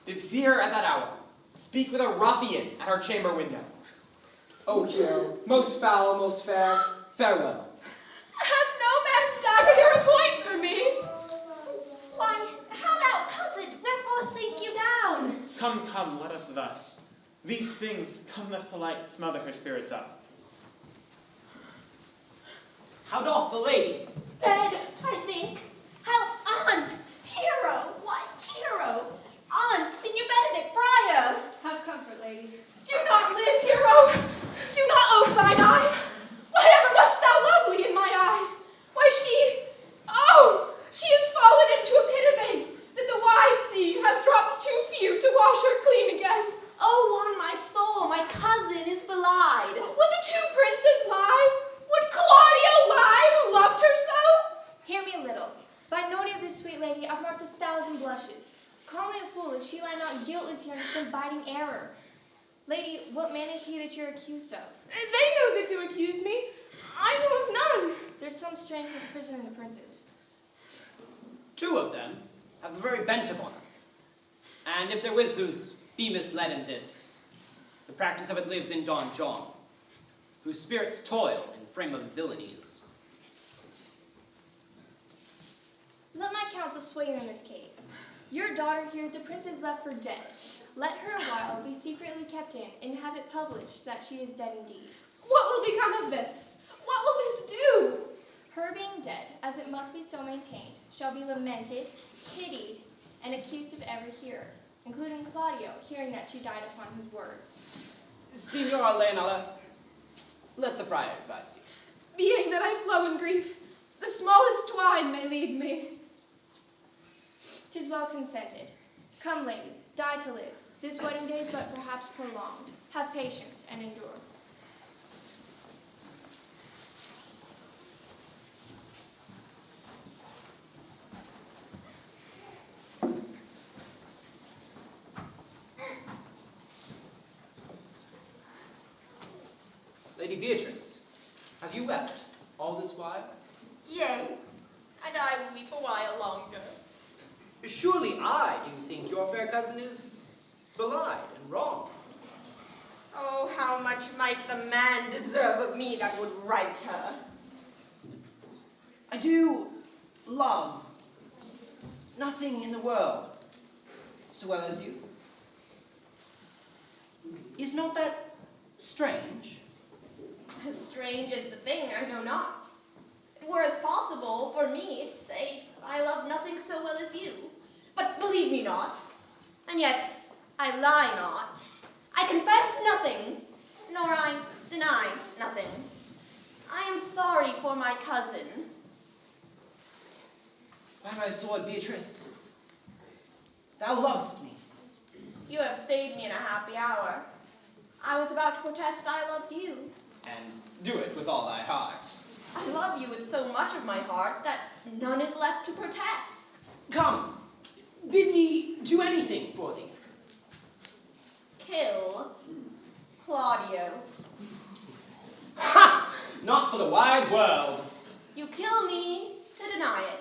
F: did see her at that hour, speak with a ruffian at our chamber window.
I: O hero, most foul, most fair, farewell.
C: Hath no man's dagger here a point for me?
E: Why, how now, cousin, wherefore sink you down?
H: Come, come, let us thus. These things come thus to light, smother her spirits up.
K: How doth the lady?
E: Dead, I think. Help, aunt! Hero! What hero? Aunt, Signor Benedict, friar!
Q: Have comfort, lady.
C: Do not live, hero! Do not ope thine eyes! Whatever wast thou lovely in my eyes? Why she has fallen into a pit of ink, that the wide sea hath drops too few to wash her clean again.
E: Oh, on my soul, my cousin is belied.
C: Would the two princes lie? Would Claudio lie who loved her so?
Q: Hear me a little. By noting of this sweet lady, I've marked 1,000 blushes. Call me a fool if she lie not guiltless here in some biting error. Lady, what man is he that you're accused of?
C: They know that to accuse me. I know of none.
Q: There's some strange misprision in the princes.
L: 2 of them have the very bent of honor. And if their wisdoms be misled in this, the practice of it lives in Don John, whose spirits toil in frame of villainies.
Q: Let my counsel sway you in this case. Your daughter here, the prince is left for dead. Let her a while be secretly kept in, and have it published that she is dead indeed.
C: What will become of this? What will this do?
Q: Her being dead, as it must be so maintained, shall be lamented, pitied, and accused of every hearer, including Claudio, hearing that she died upon his words.
L: Signora Leonela, let the friar advise you.
C: Being that I flow in grief, the smallest twine may lead me.
Q: 'Tis well consented. Come, lady, die to live. This wedding day is but perhaps prolonged. Have patience and endure.
L: Lady Beatrice, have you wept all this while?
E: Yea, and I will weep a while longer.
L: Surely I do think your fair cousin is belied and wrong.
E: Oh, how much might the man deserve of me that would right her?
K: I do love nothing in the world so well as you. Is not that strange?
E: As strange as the thing, I know not. It were as possible for me to say I love nothing so well as you. But believe me not, and yet I lie not. I confess nothing, nor I deny nothing. I am sorry for my cousin.
K: By my sword, Beatrice, thou lovest me.
E: You have stayed me in a happy hour. I was about to protest I loved you.
L: And do it with all thy heart.
E: I love you with so much of my heart that none is left to protest.
K: Come, bid me do anything for thee.
E: Kill Claudio.
L: Ha! Not for the wide world.
E: You kill me to deny it.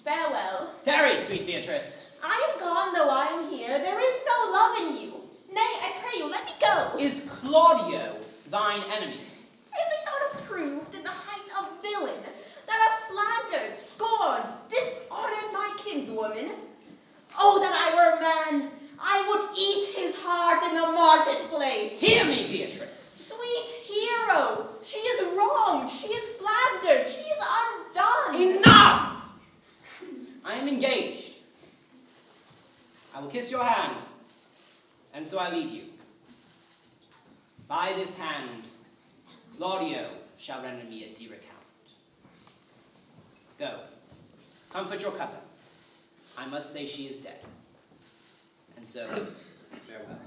E: Farewell.
L: Tarry, sweet Beatrice.
E: I am gone though I am here. There is no love in you. Nay, I pray you, let me go.
L: Is Claudio thine enemy?
E: Is it not approved in the height of villain that have slandered, scorned, dishonored my kinswoman? Oh, that I were a man! I would eat his heart in the marketplace.
L: Hear me, Beatrice.
E: Sweet hero, she is wronged, she is slandered, she is undone.
L: Enough! I am engaged. I will kiss your hand, and so I leave you. By this hand, Claudio shall render me a dear account. Go, comfort your cousin. I must say she is dead. And so, farewell.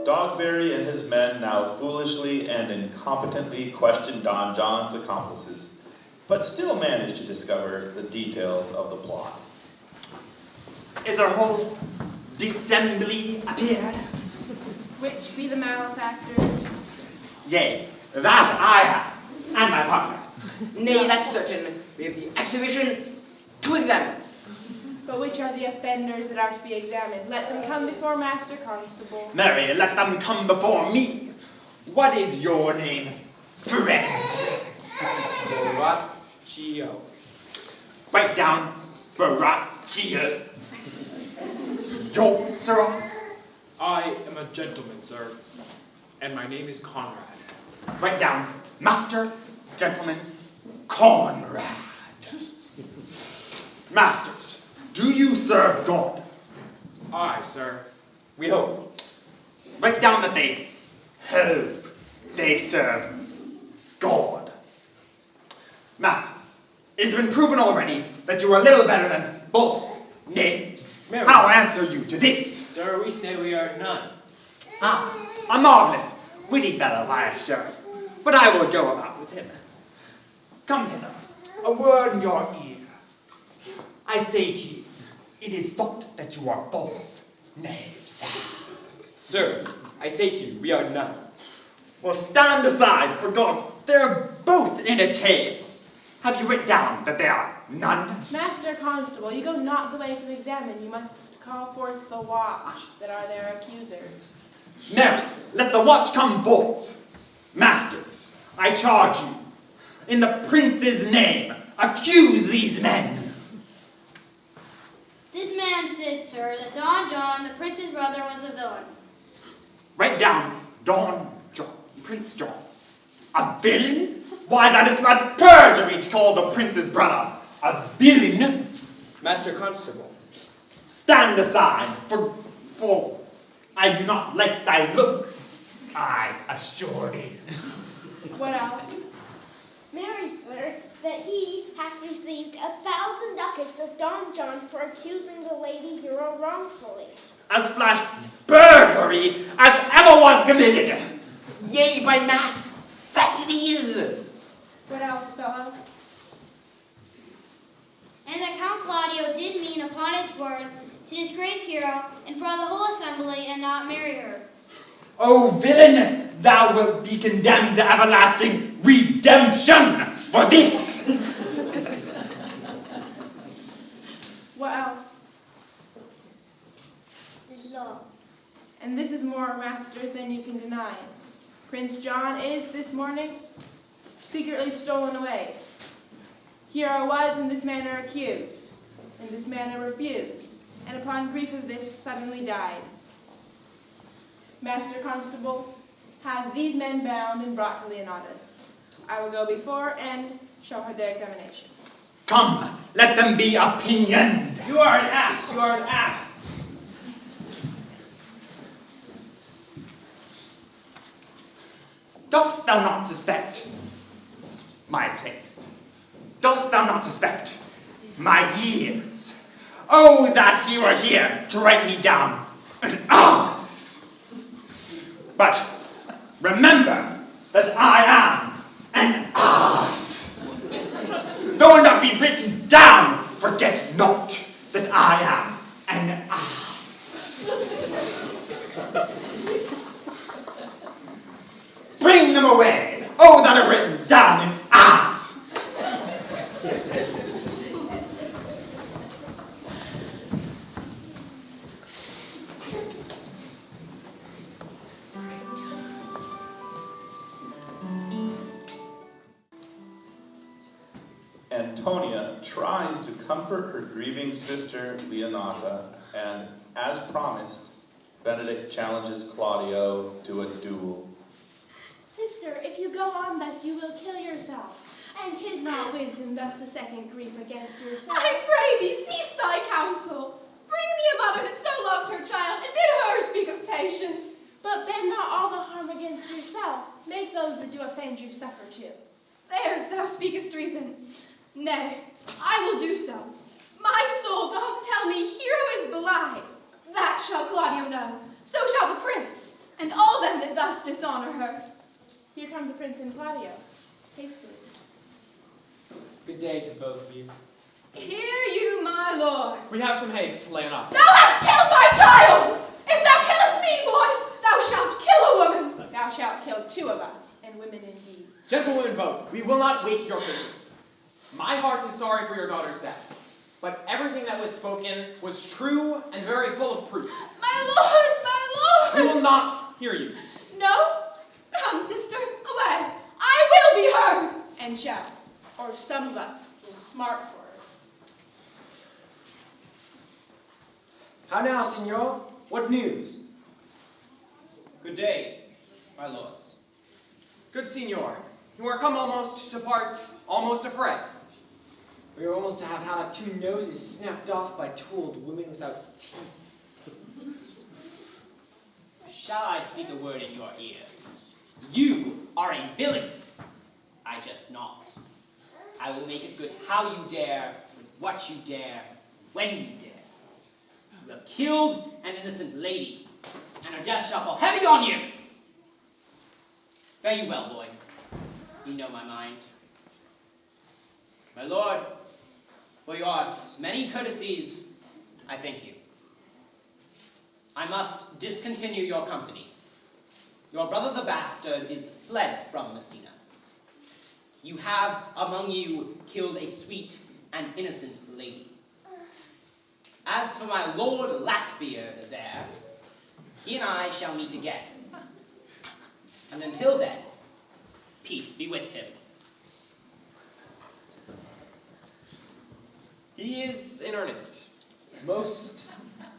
B: Dogberry and his men now foolishly and incompetently question Don John's accomplices, but still manage to discover the details of the plot.
N: Is our whole dissembly appeared?
J: Which be the malefactors?
N: Yea, that I have, and my partner.
M: Nay, that's certain. We have the exhibition to examine.
J: But which are the offenders that are to be examined? Let them come before Master Constable.
N: Mary, let them come before me. What is your name, friend?
L: Borachio.
N: Write down Borachio. Yo, sir.
P: I am a gentleman, sir, and my name is Conrad.
N: Write down Master, Gentleman, Conrad. Masters, do you serve God?
P: Aye, sir.
N: We hope. Write down that they hope they serve God. Masters, it has been proven already that you are little better than false names.
L: Mary.
N: How answer you to this?
L: Sir, we say we are none.
N: Ah, a marvelous, witty fellow, I assure you. But I will go about with him. Come hither, a word in your ear. I say to you, it is thought that you are false knaves.
L: Sir, I say to you, we are none.
N: Well, stand aside, for God, they're both in a tale. Have you written down that they are none?
J: Master Constable, you go not the way to examine. You must call forth the watch that are their accusers.
N: Mary, let the watch come forth. Masters, I charge you, in the prince's name, accuse these men.
O: This man said, sir, that Don John, the prince's brother, was a villain.
N: Write down Don John, Prince John. A villain? Why, that is but perjury to call the prince's brother a villain.
L: Master Constable.
N: Stand aside, for I do not like thy look, I assure thee.
J: What else?
O: Marry, sir, that he hath received 1,000 ducats of Don John for accusing the lady hero wrongfully.
N: As flash burglary as ever was committed.
M: Yea, by mass, that it is.
J: What else, fellow?
O: And that Count Claudio did mean upon his word to disgrace Hero in front of the whole assembly and not marry her.
N: O villain, thou wilt be condemned to everlasting redemption for this.
J: What else?
O: This is all.
J: And this is more, masters, than you can deny. Prince John is, this morning, secretly stolen away. Hero was in this manner accused, in this manner refused, and upon grief of this suddenly died. Master Constable, have these men bound and brought to Leonatus. I will go before and show her their examination.
N: Come, let them be opinioned.
L: You are an ass, you are an ass.
N: Dost thou not suspect my place? Dost thou not suspect my years? Oh, that he were here to write me down an ass! But remember that I am an ass. Though it not be written down, forget not that I am an ass. Bring them away. Oh, that are written down in ass.
B: Antonia tries to comfort her grieving sister Leonata, and as promised, Benedict challenges Claudio to a duel.
J: Sister, if you go on thus, you will kill yourself. And 'tis not wisdom thus to second grief against yourself.
C: I pray thee, cease thy counsel. Bring me a mother that so loved her child, and bid her speak of patience.
J: But bid not all the harm against yourself. Make those that do offend you suffer too.
C: There, thou speakest reason. Nay, I will do so. My soul doth tell me Hero is belied. That shall Claudio know, so shall the prince, and all thus dishonor her.
J: Here come the prince and Claudio, hastily.
L: Good day to both of you.
C: Hear you, my lord.
F: We have some haste, Leonata.
C: Thou hast killed my child! If thou killest me, boy, thou shalt kill a woman.
J: Thou shalt kill two of us, and women indeed.
F: Gentlewomen both, we will not wake your patience. My heart is sorry for your daughter's death, but everything that was spoken was true and very full of proof.
C: My lord,
F: We
C: my lord!
F: will not hear you.
C: No? Come, sister, away. I will be heard.
J: And shall, or some of us will smart for it.
G: How now, Signor? What news?
L: Good day, my lords.
F: Good Signor, you are come almost to part, almost afraid.
G: We are almost to have had 2 noses snapped off by 2 old women without teeth.
K: Shall I speak a word in your ear? You are a villain. I just not. I will make it good how you dare, with what you dare, when you dare. You have killed an innocent lady, and her death shall fall heavy on you. Fare you well, boy. You know my mind. My lord, for your many courtesies, I thank you. I must discontinue your company. Your brother the bastard is fled from Messina. You have among you killed a sweet and innocent lady. As for my Lord Lackbeard there, he and I shall meet again. And until then, peace be with him.
F: He is in earnest.
G: Most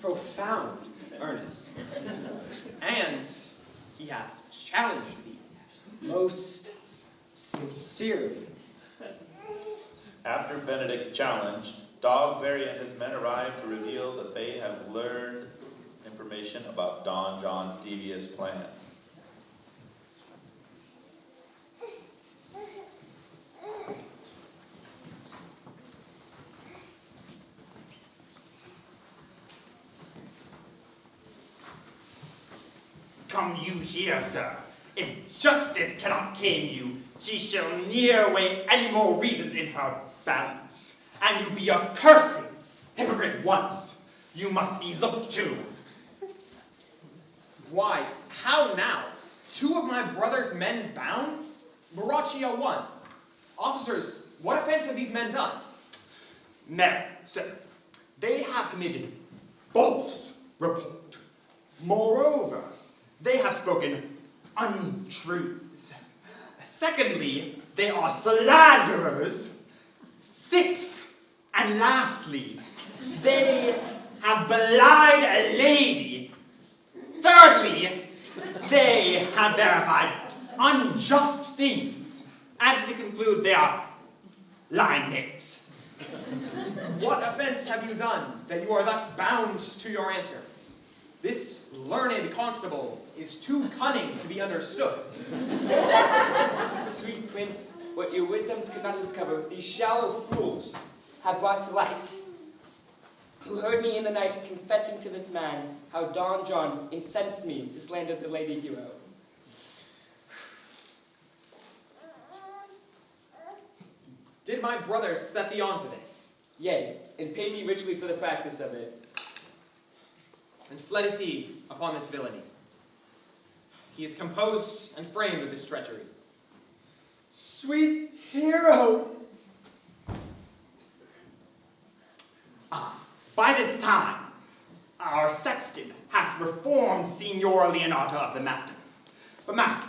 G: profound earnest.
F: And he hath challenged thee.
G: Most sincerely.
B: After Benedict's challenge, Dogberry and his men arrive to reveal that they have learned information about Don John's devious plan.
N: Come you here, sir. If justice cannot tame you, she shall ne'er weigh any more reasons in her balance. And you be a cursing hypocrite once, you must be looked to.
F: Why, how now? 2 of my brother's men bound? Borachio 1. Officers, what offense have these men done?
N: Now, sir, they have committed false report. Moreover, they have spoken untruths. Secondly, they are slanderers. 6th, and lastly, they have belied a lady. Thirdly, they have verified unjust things. And to conclude, they are lying names.
F: What offense have you done that you are thus bound to your answer? This learned constable is too cunning to be understood.
L: Sweet prince, what your wisdoms could not discover, these shallow fools have brought to light. Who heard me in the night confessing to this man how Don John incensed me to slander the lady hero.
F: Did my brother set thee on to this?
L: Yea, and paid me richly for the practice of it.
F: And fled is he upon this villainy. He is composed and framed with this treachery.
N: Sweet hero! By this time, our sexton hath reformed Signor Leonata of the Mountain. But masters,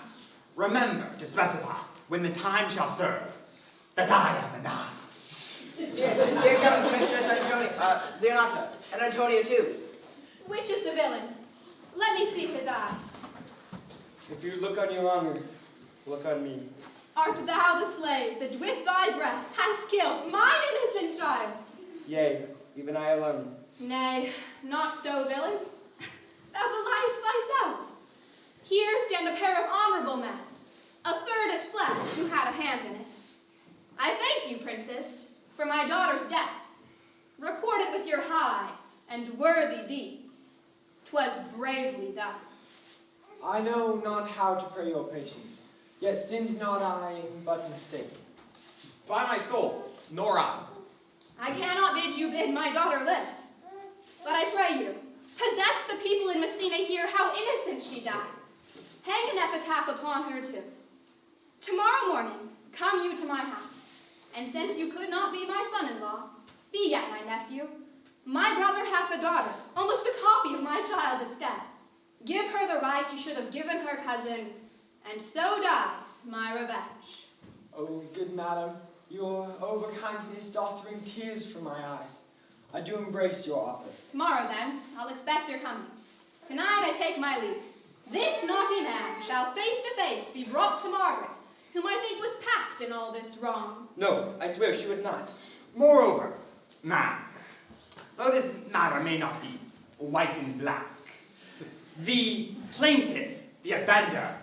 N: remember to specify, when the time shall serve, that I am anonymous.
M: Here comes Mistress Antonia, Leonata, and Antonia too.
C: Which is the villain? Let me see his eyes.
L: If you look on your honor, look on me.
C: Art thou the slave that with thy breath hast killed mine innocent child?
L: Yea, even I alone.
C: Nay, not so, villain. Thou beliest thyself. Here stand a pair of honorable men. A third is fled, who had a hand in it. I thank you, princess, for my daughter's death. Record it with your high and worthy deeds. 'Twas bravely done.
I: I know not how to pray your patience, yet sinned not I, but mistaken.
F: By my soul, nor I.
C: I cannot bid you bid my daughter live. But I pray you, possess the people in Messina here how innocent she died. Hang an epitaph upon her too. Tomorrow morning, come you to my house, and since you could not be my son-in-law, be yet my nephew. My brother hath a daughter, almost a copy of my child instead. Give her the right you should have given her cousin, and so dies my revenge.
I: Oh, good madam, your overkindness doth bring tears from my eyes. I do embrace your offer.
C: Tomorrow, then, I'll expect your coming. Tonight I take my leave. This naughty man shall face to face be brought to Margaret, whom I think was packed in all this wrong.
L: No, I swear she was not.
N: Moreover, ma'am, though this matter may not be white and black, the plaintiff, the offender,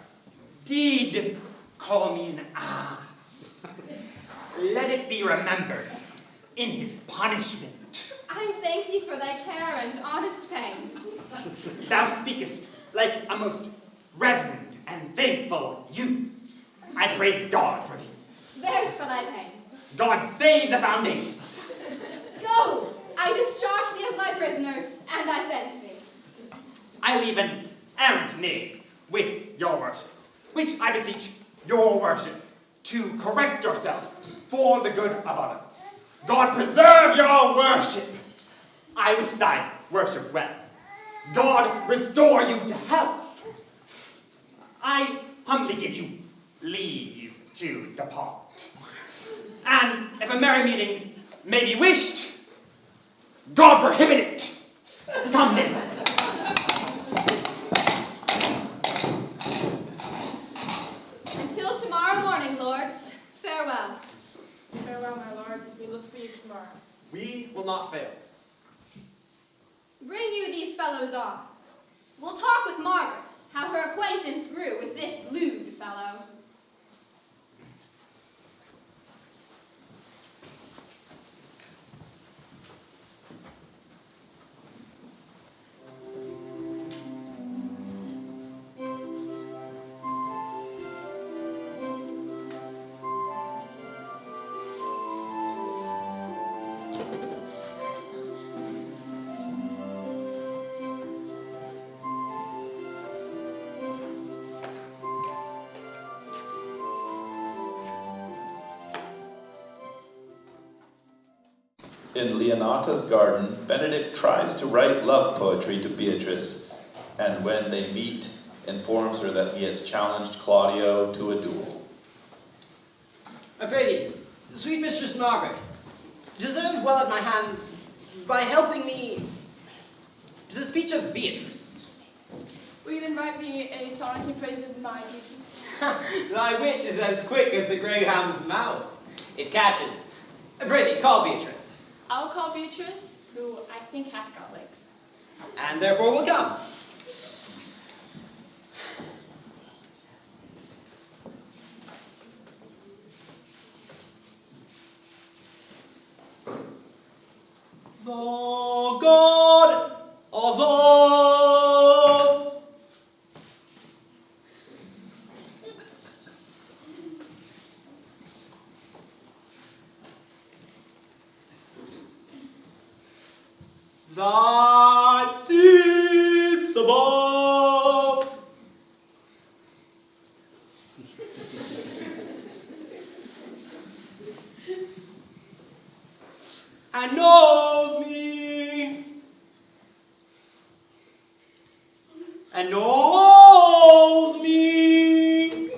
N: did call me an ass. Let it be remembered in his punishment.
C: I thank thee for thy care and honest pains.
N: Thou speakest like a most reverend and thankful youth. I praise God for thee.
C: There's for thy pains.
N: God save the foundation.
C: Go! I discharge thee of thy prisoners, and I thank thee.
N: I leave an errant knave with your worship, which I beseech your worship to correct yourself for the good of others. God preserve your worship. I wish thy worship well. God restore you to health. I humbly give you leave to depart. And if a merry meeting may be wished, God prohibit it. Come then.
C: Until tomorrow morning, lords, farewell.
J: Farewell, my lords. We look for you tomorrow.
F: We will not fail.
C: Bring you these fellows on. We'll talk with Margaret, how her acquaintance grew with this lewd fellow.
B: In Leonata's garden, Benedict tries to write love poetry to Beatrice, and when they meet, informs her that he has challenged Claudio to a duel.
K: I pray thee, sweet Mistress Margaret, deserve well at my hands by helping me to the speech of Beatrice.
J: Will you then write me a sonnet in praise of my beauty?
K: Thy wit is as quick as the greyhound's mouth. It catches. I pray thee, call Beatrice.
J: I'll call Beatrice, who I think hath got legs.
K: And therefore will come. The God of love that sits above and knows me and knows me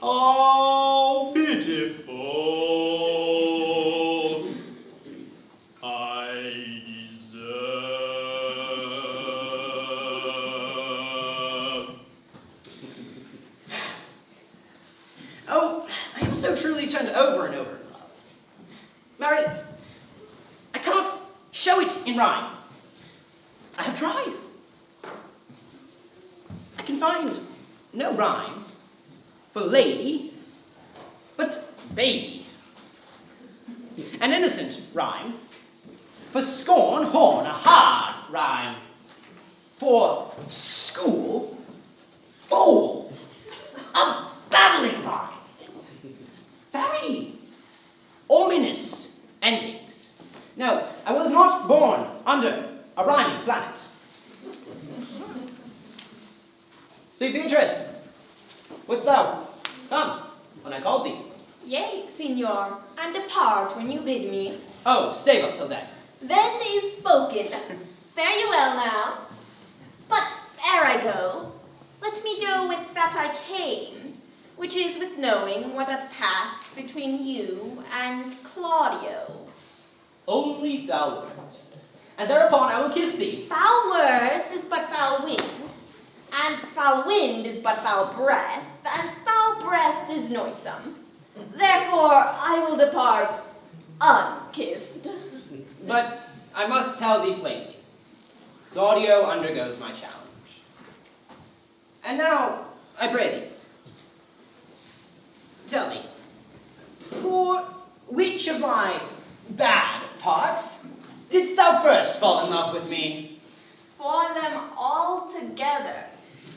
K: how pitiful I deserve. Oh, I am so truly turned over and over in love. Mary, I cannot show it in rhyme. I have tried. I can find no rhyme for lady, but baby. An innocent rhyme For scorn, horn, a hard rhyme. For school, fool, a babbling rhyme. Very ominous endings. No, I was not born under a rhyming planet. Sweet Beatrice, wouldst thou come when I called thee?
E: Yea, signor, and depart when you bid me.
K: Oh, stay but till then.
E: Then is spoken. Fare you well now. But ere I go, let me go with that I came, which is with knowing what hath passed between you and Claudio.
K: Only foul words, and thereupon I will kiss thee.
E: Foul words is but foul wind, and foul wind is but foul breath, and foul breath is noisome. Therefore I will depart unkissed.
K: But I must tell thee plainly, Claudio undergoes my challenge. And now, I pray thee, tell me, for which of my bad parts didst thou first fall in love with me?
E: For them all together,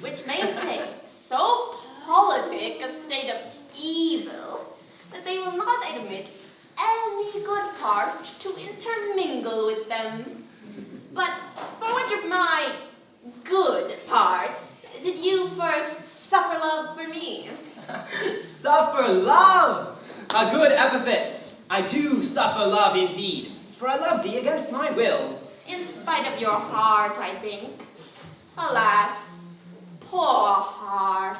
E: which maintain so politic a state of evil that they will not admit any good part to intermingle with them. But for which of my good parts did you first suffer love for me?
K: Suffer love! A good epithet. I do suffer love indeed, for I love thee against my will.
E: In spite of your heart, I think. Alas, poor heart.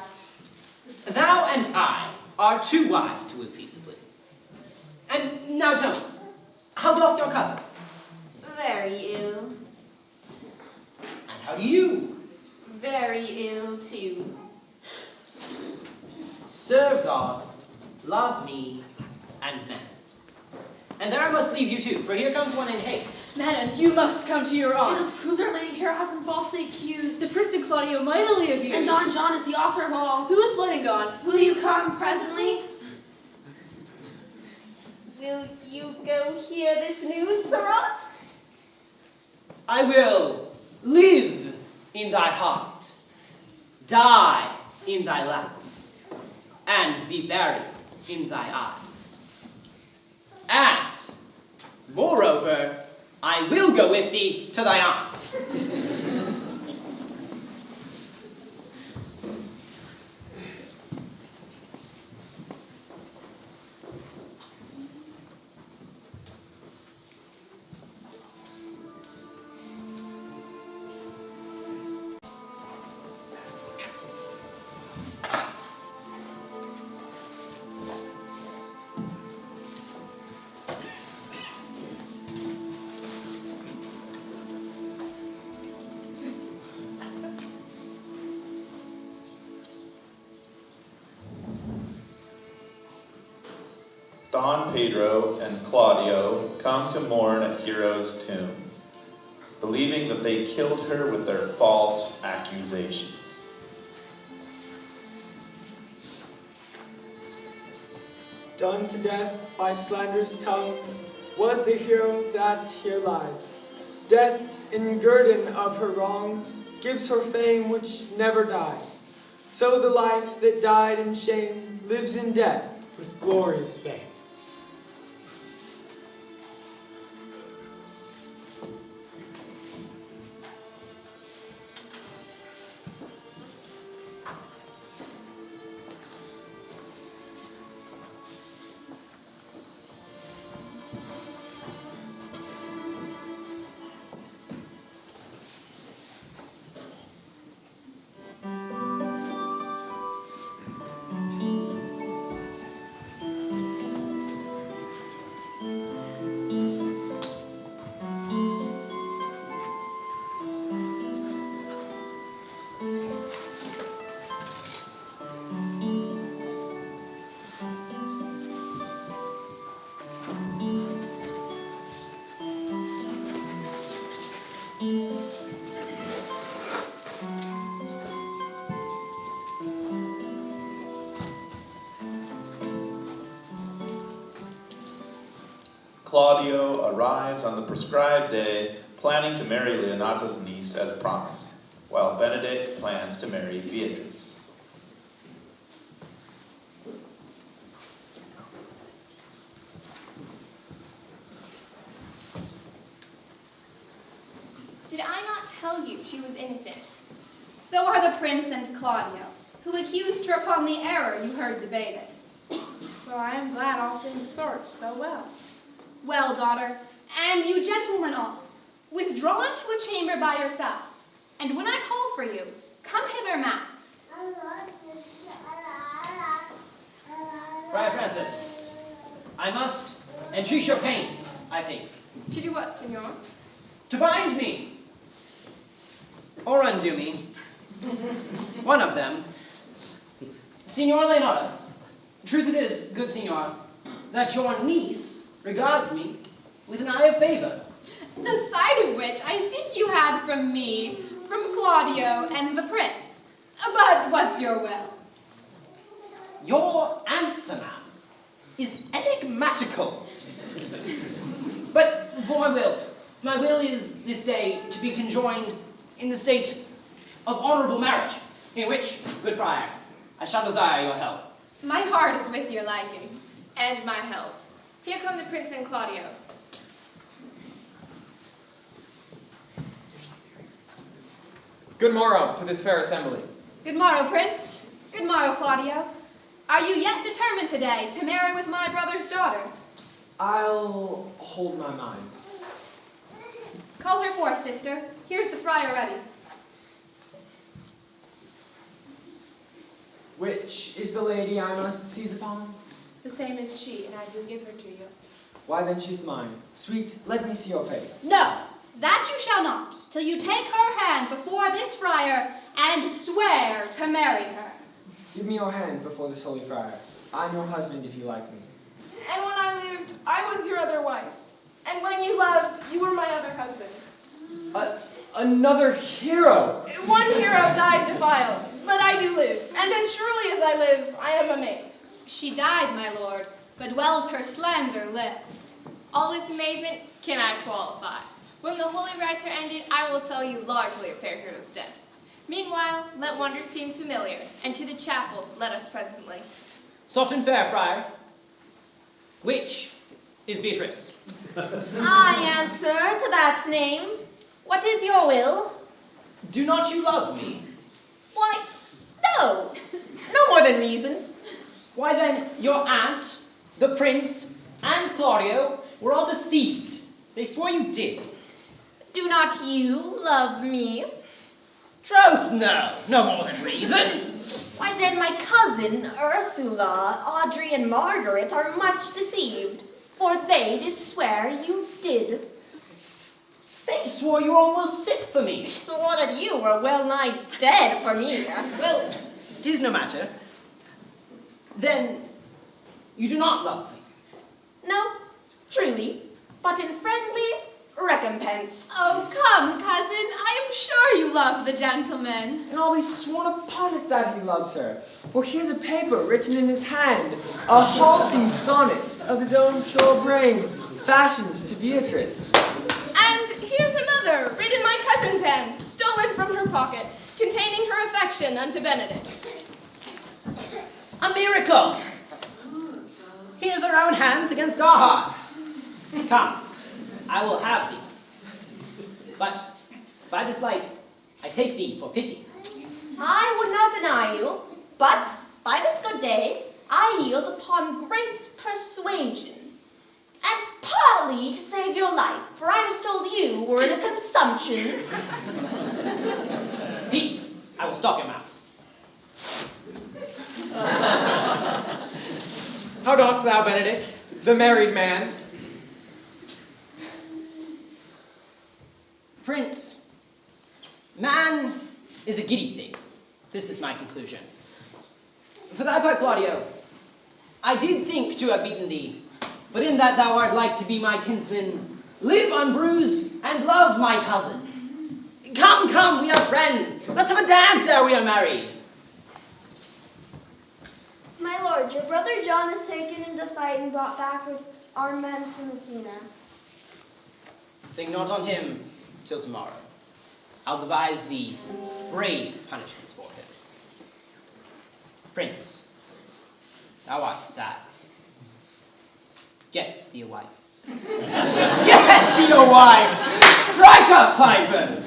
K: Thou and I are too wise to live peaceably. And now tell me, how doth your cousin?
E: Very ill.
K: And how do you?
E: Very ill, too.
K: Serve God, love me, and men. And there I must leave you too, for here comes one in haste.
D: Madam, you must come to your aunt.
O: It is proved our lady here have been falsely accused.
D: The Prince and Claudio mightily abused.
O: And Don John is the author of all.
D: Who is floating gone?
O: Will you come presently?
E: Will you go hear this news, sirrah?
K: I will live in thy heart, die in thy lap, and be buried in thy eyes. And, moreover, I will go with thee to thy aunt's.
B: Don Pedro and Claudio come to mourn at Hero's tomb, believing that they killed her with their false accusations.
I: Done to death by slanderous tongues was the hero that here lies. Death, in guerdon of her wrongs, gives her fame which never dies. So the life that died in shame lives in death with glorious fame.
B: Claudio arrives on the prescribed day, planning to marry Leonata's niece as promised, while Benedict plans to marry Beatrice.
Q: Did I not tell you she was innocent?
C: So are the prince and Claudio, who accused her upon the error you heard debated.
J: Well, I am glad all things sort so well.
C: Well, daughter, and you gentlemen all, withdraw into a chamber by yourselves, and when I call for you, come hither masked.
K: Friar Francis, I must entreat your pains, I think.
D: To do what, senor?
K: To bind me, or undo me. One of them. Signor Leonardo, truth it is, good signor, that your niece regards me with an eye of favor.
C: The sight of which I think you had from me, from Claudio, and the prince. But what's your will?
K: Your answer, ma'am, is enigmatical. But for my will is this day to be conjoined in the state of honorable marriage, in which, good friar, I shall desire your help.
C: My heart is with your liking.
D: And my help. Here come the prince and Claudio.
F: Good morrow to this fair assembly.
C: Good morrow, prince. Good morrow, Claudio. Are you yet determined today to marry with my brother's daughter?
G: I'll hold my mind.
C: Call her forth, sister. Here's the friar ready.
G: Which is the lady I must seize upon?
J: The same as she, and I do give her to you.
G: Why then she's mine. Sweet, let me see your face.
C: No, that you shall not, till you take her hand before this friar and swear to marry her.
G: Give me your hand before this holy friar. I'm your husband if you like me.
J: And when I lived, I was your other wife. And when you loved, you were my other husband.
G: Another hero!
J: One hero died defiled, but I do live. And as surely as I live, I am a maid.
C: She died, my lord, but dwells her slender lip.
Q: All this amazement can I qualify. When the holy rites are ended, I will tell you largely of fair hero's death. Meanwhile, let wonders seem familiar, and to the chapel let us presently.
K: Soft and fair, friar. Which is Beatrice?
E: I answer to that name. What is your will?
K: Do not you love me?
E: Why, no. No more than reason.
K: Why then, your aunt, the prince, and Claudio were all deceived. They swore you did.
E: Do not you love me?
K: Troth, no. No more than reason.
E: Why then my cousin, Ursula, Audrey, and Margaret are much deceived, for they did swear you did.
K: They swore you were almost sick for me.
E: Swore that you were well nigh dead for me.
K: Well, 'tis no matter. Then, you do not love me?
E: No, truly, but in friendly recompense.
C: Oh, come, cousin, I am sure you love the gentleman.
G: And always sworn upon it that he loves her. For here's a paper written in his hand, a halting sonnet of his own pure brain, fashioned to Beatrice.
J: And here's another, written in my cousin's hand, stolen from her pocket, containing her affection unto Benedict.
K: A miracle! Here's our own hands against our hearts. Come, I will have thee. But by this light, I take thee for pity.
E: I would not deny you, but by this good day, I yield upon great persuasion. And partly to save your life, for I was told you were in a consumption.
K: Peace, I will stop your mouth.
F: How dost thou, Benedict, the married man?
K: Prince, man is a giddy thing. This is my conclusion. For thy part, Claudio, I did think to have beaten thee, but in that thou art like to be my kinsman, live unbruised and love my cousin. Come, come, we are friends. Let's have a dance ere we are married.
O: My lord, your brother John is taken into fight and brought back with armed men to Messina.
K: Think not on him till tomorrow. I'll devise the brave punishments for him. Prince, thou art sad. Get thee a wife.
L: Get thee a wife! Strike up, pipers!